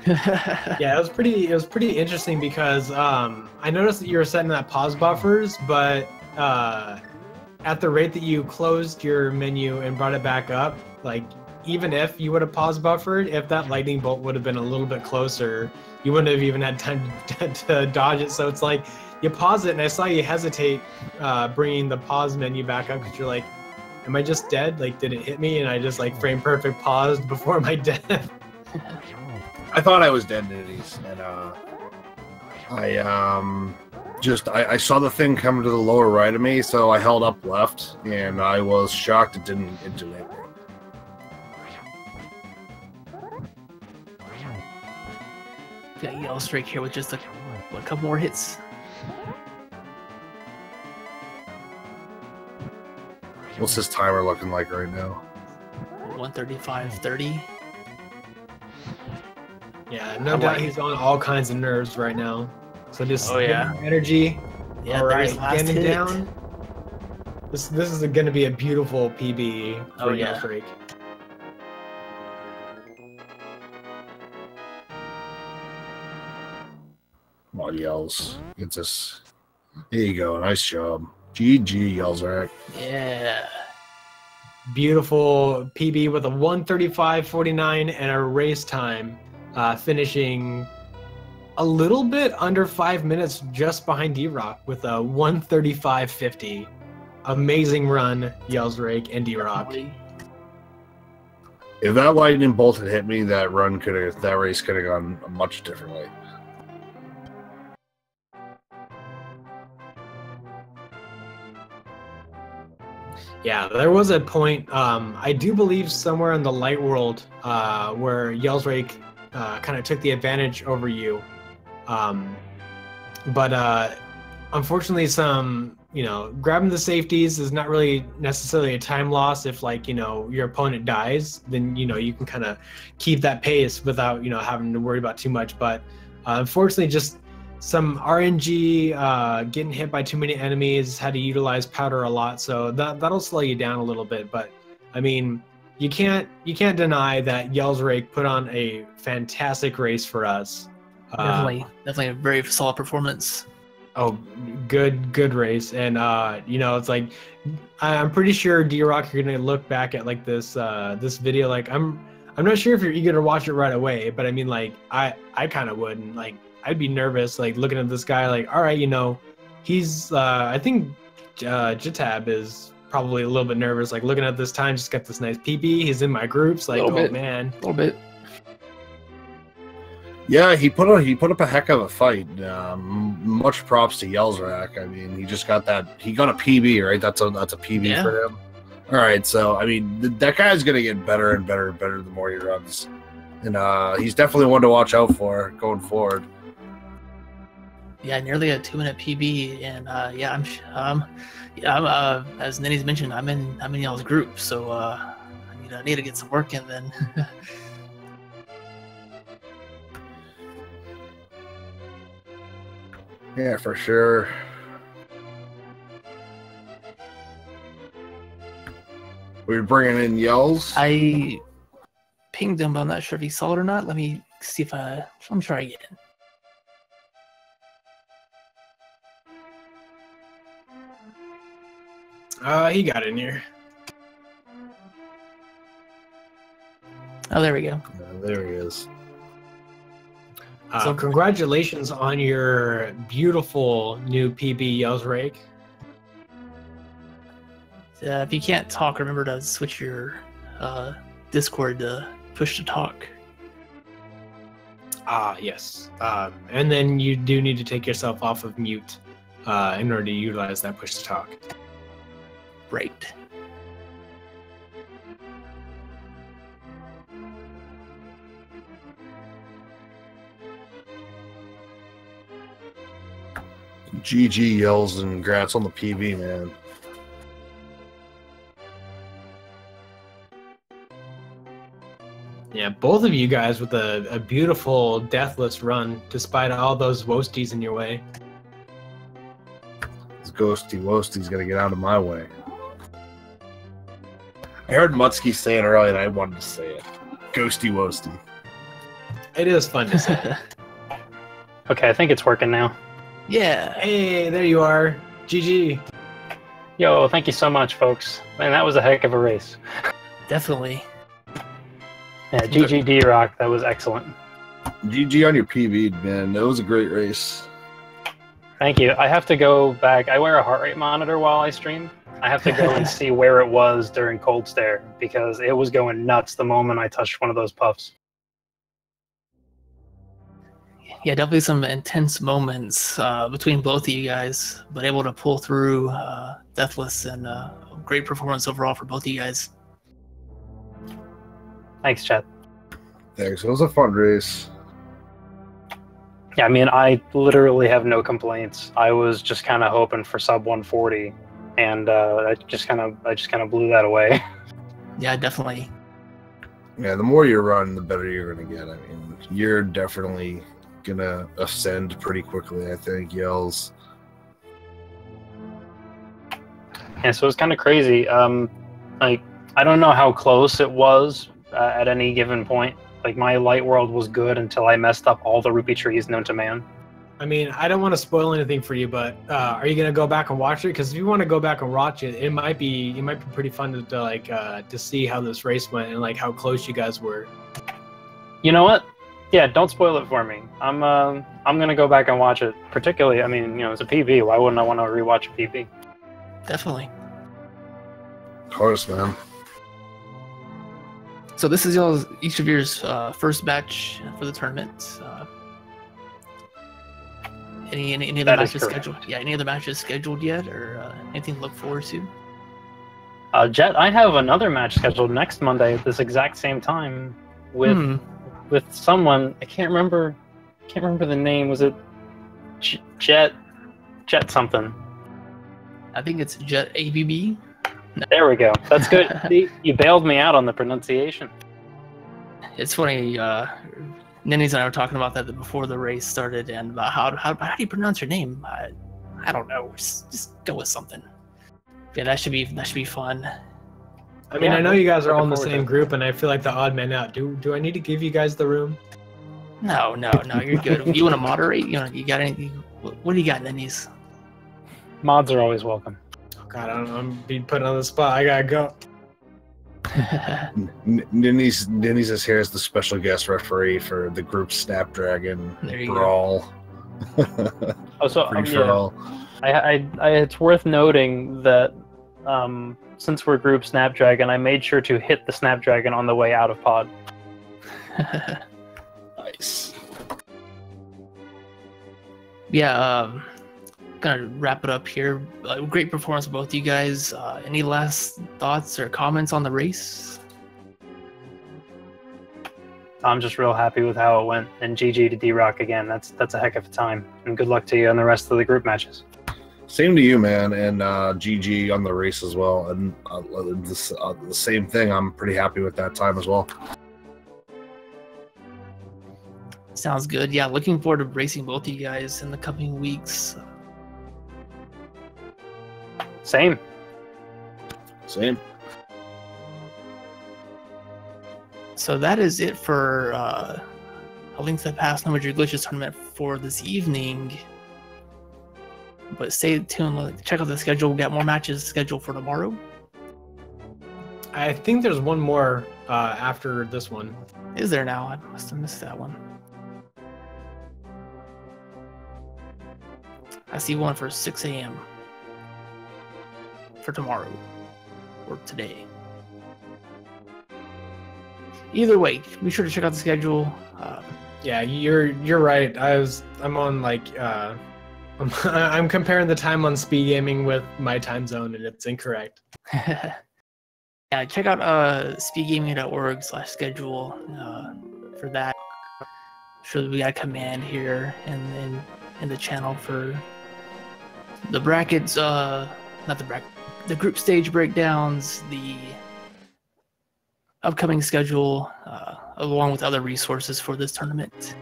Yeah, it was pretty interesting because I noticed that you were setting that pause buffers, but at the rate that you closed your menu and brought it back up, like even if you would have pause buffered, if that lightning bolt would have been a little bit closer, you wouldn't have even had time to dodge it. So it's like you pause it, and I saw you hesitate bringing the pause menu back up because you're like, am I just dead? Like, did it hit me? And I just like frame perfect paused before my death. I thought I was dead, nitties, and I saw the thing coming to the lower right of me, so I held up left, and I was shocked it didn't do anything. Got yelsraek here with just a couple more hits. What's his timer looking like right now? 135.30. Yeah, no doubt he's on all kinds of nerves right now. So just energy. Yeah, all right, last getting hit. down. This is going to be a beautiful PB for yelsraek. Come on, Yells. Get this. There you go. Nice job. GG, yelsraek. Yeah. Beautiful PB with a 135.49 and a race time, finishing a little bit under 5 minutes just behind DRock with a 135.50. Amazing run, yelsraek and DRock. If that lightning bolt had hit me, that race could have gone much differently. Yeah, there was a point, I do believe somewhere in the light world, where yelsraek kind of took the advantage over you. But unfortunately, grabbing the safeties is not really necessarily a time loss. If your opponent dies, then you can kind of keep that pace without having to worry about too much. But unfortunately, just some RNG, getting hit by too many enemies, had to utilize powder a lot, so that'll slow you down a little bit. But I mean, you can't deny that yelsraek put on a fantastic race for us. Definitely a very solid performance. Oh, good race, and it's like I'm pretty sure DRock, you're gonna look back at like this video. Like I'm not sure if you're eager to watch it right away, but I mean, like I kind of would, and like I'd be nervous, like looking at this guy, like, all right, he's I think Jitab is probably a little bit nervous, like looking at this time, just got this nice PB. He's in my groups, like, oh man, a little bit. Yeah, he put up a heck of a fight. Much props to yelsraek. I mean, he just got that. He got a PB, right? That's a PB for him. All right, so I mean, that guy's gonna get better and better and better the more he runs, and he's definitely one to watch out for going forward. Yeah, nearly a 2-minute PB, and I'm as Nenny's mentioned, I'm in y'all's group, so I need to get some work in then. Yeah, for sure. We're bringing in Yells. I pinged him, but I'm not sure if he saw it or not. Let me see if I'm try again. He got in here. Oh, there we go. There he is. So congratulations on your beautiful new PB, yelsraek. If you can't talk, remember to switch your Discord to push to talk. Yes. And then you do need to take yourself off of mute in order to utilize that push to talk. Right. GG Yells and congrats on the PB, man. Yeah, both of you guys with a beautiful deathless run, despite all those woasties in your way. This ghosty woasty's gonna get out of my way. I heard Mutsky say it earlier and I wanted to say it. Ghosty woasty. It is fun to say. Okay, I think it's working now. Yeah. Hey, there you are. GG. Yo, thank you so much, folks. Man, that was a heck of a race. Definitely. Yeah, GG DRock, that was excellent. GG on your PB, man. That was a great race. Thank you. I have to go back. I wear a heart rate monitor while I stream. I have to go and see where it was during cold stare because it was going nuts the moment I touched one of those puffs. Yeah, definitely some intense moments between both of you guys, but able to pull through deathless and great performance overall for both of you guys. Thanks, chat. Thanks. It was a fun race. Yeah, I mean, I literally have no complaints. I was just kind of hoping for sub 140, and I just kind of blew that away. Yeah, definitely. Yeah, the more you run, the better you're gonna get. I mean, you're definitely gonna ascend pretty quickly, I think, Yells. Yeah, so it was kind of crazy. Like, I don't know how close it was at any given point. Like, my light world was good until I messed up all the rupee trees known to man. I mean, I don't want to spoil anything for you, but are you gonna go back and watch it? Because if you want to go back and watch it, it might be pretty fun to see how this race went and like how close you guys were. You know what? Yeah, don't spoil it for me. I'm gonna go back and watch it. Particularly, I mean, you know, it's a PB. Why wouldn't I want to rewatch a PB? Definitely. Of course, man. So this is each of yours first match for the tournament. Any other That is matches correct. scheduled? Yeah, any other matches scheduled yet, or anything to look forward to? Jet, I have another match scheduled next Monday at this exact same time with someone. I can't remember the name. Was it Jet something? I think it's Jet ABB. There we go. That's good. See, you bailed me out on the pronunciation. It's funny. Ninnies and I were talking about that before the race started, and about how do you pronounce your name? I don't know. Just go with something. Yeah, that should be fun. I mean, Yeah, I know you guys are all in the looking same forward to it. group, and I feel like the odd man out. Do I need to give you guys the room? No, you're good. You want to moderate? You got anything? What do you got, Ninnies? Mods are always welcome. Oh God, I'm being put on the spot. I gotta go. Ninny's is here as the special guest referee for the group Snapdragon There you Brawl. Oh, so Free for yeah. all. It's worth noting that since we're group Snapdragon, I made sure to hit the Snapdragon on the way out of pod. Nice. Yeah, gonna wrap it up here. Great performance by both you guys. Any last thoughts or comments on the race? I'm just real happy with how it went, and GG to DRock again. That's a heck of a time, and good luck to you on the rest of the group matches. Same to you, man, and GG on the race as well. And the same thing. I'm pretty happy with that time as well. Sounds good. Yeah, looking forward to racing both of you guys in the coming weeks. Same. Same. So that is it for A Link to the Past No Major Glitches tournament for this evening. But stay tuned. Check out the schedule. We got more matches scheduled for tomorrow. I think there's one more after this one. Is there now? I must have missed that one. I see one for 6 a.m. for tomorrow or today. Either way, be sure to check out the schedule. Yeah, you're right. I'm on like I'm comparing the time on speed gaming with my time zone, and it's incorrect. Yeah, check out speedgaming.org/schedule for that. Sure that we got a command here in the channel for the brackets, not the bracket, the group stage breakdowns, the upcoming schedule, along with other resources for this tournament.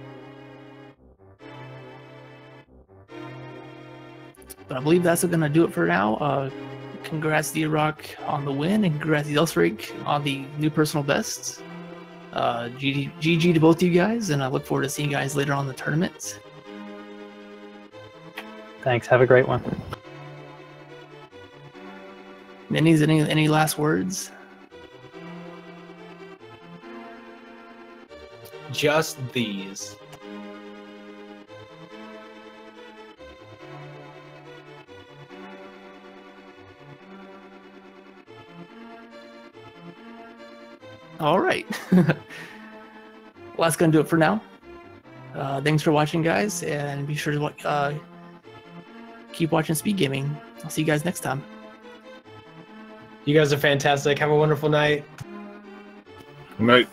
But I believe that's going to do it for now. Congrats DRock on the win, and congrats yelsraek on the new personal best. GG to both of you guys, and I look forward to seeing you guys later on in the tournament. Thanks. Have a great one. Minis, any last words? Just these. All right. Well, that's going to do it for now. Thanks for watching, guys, and be sure to keep watching Speed Gaming. I'll see you guys next time. You guys are fantastic. Have a wonderful night. Good night.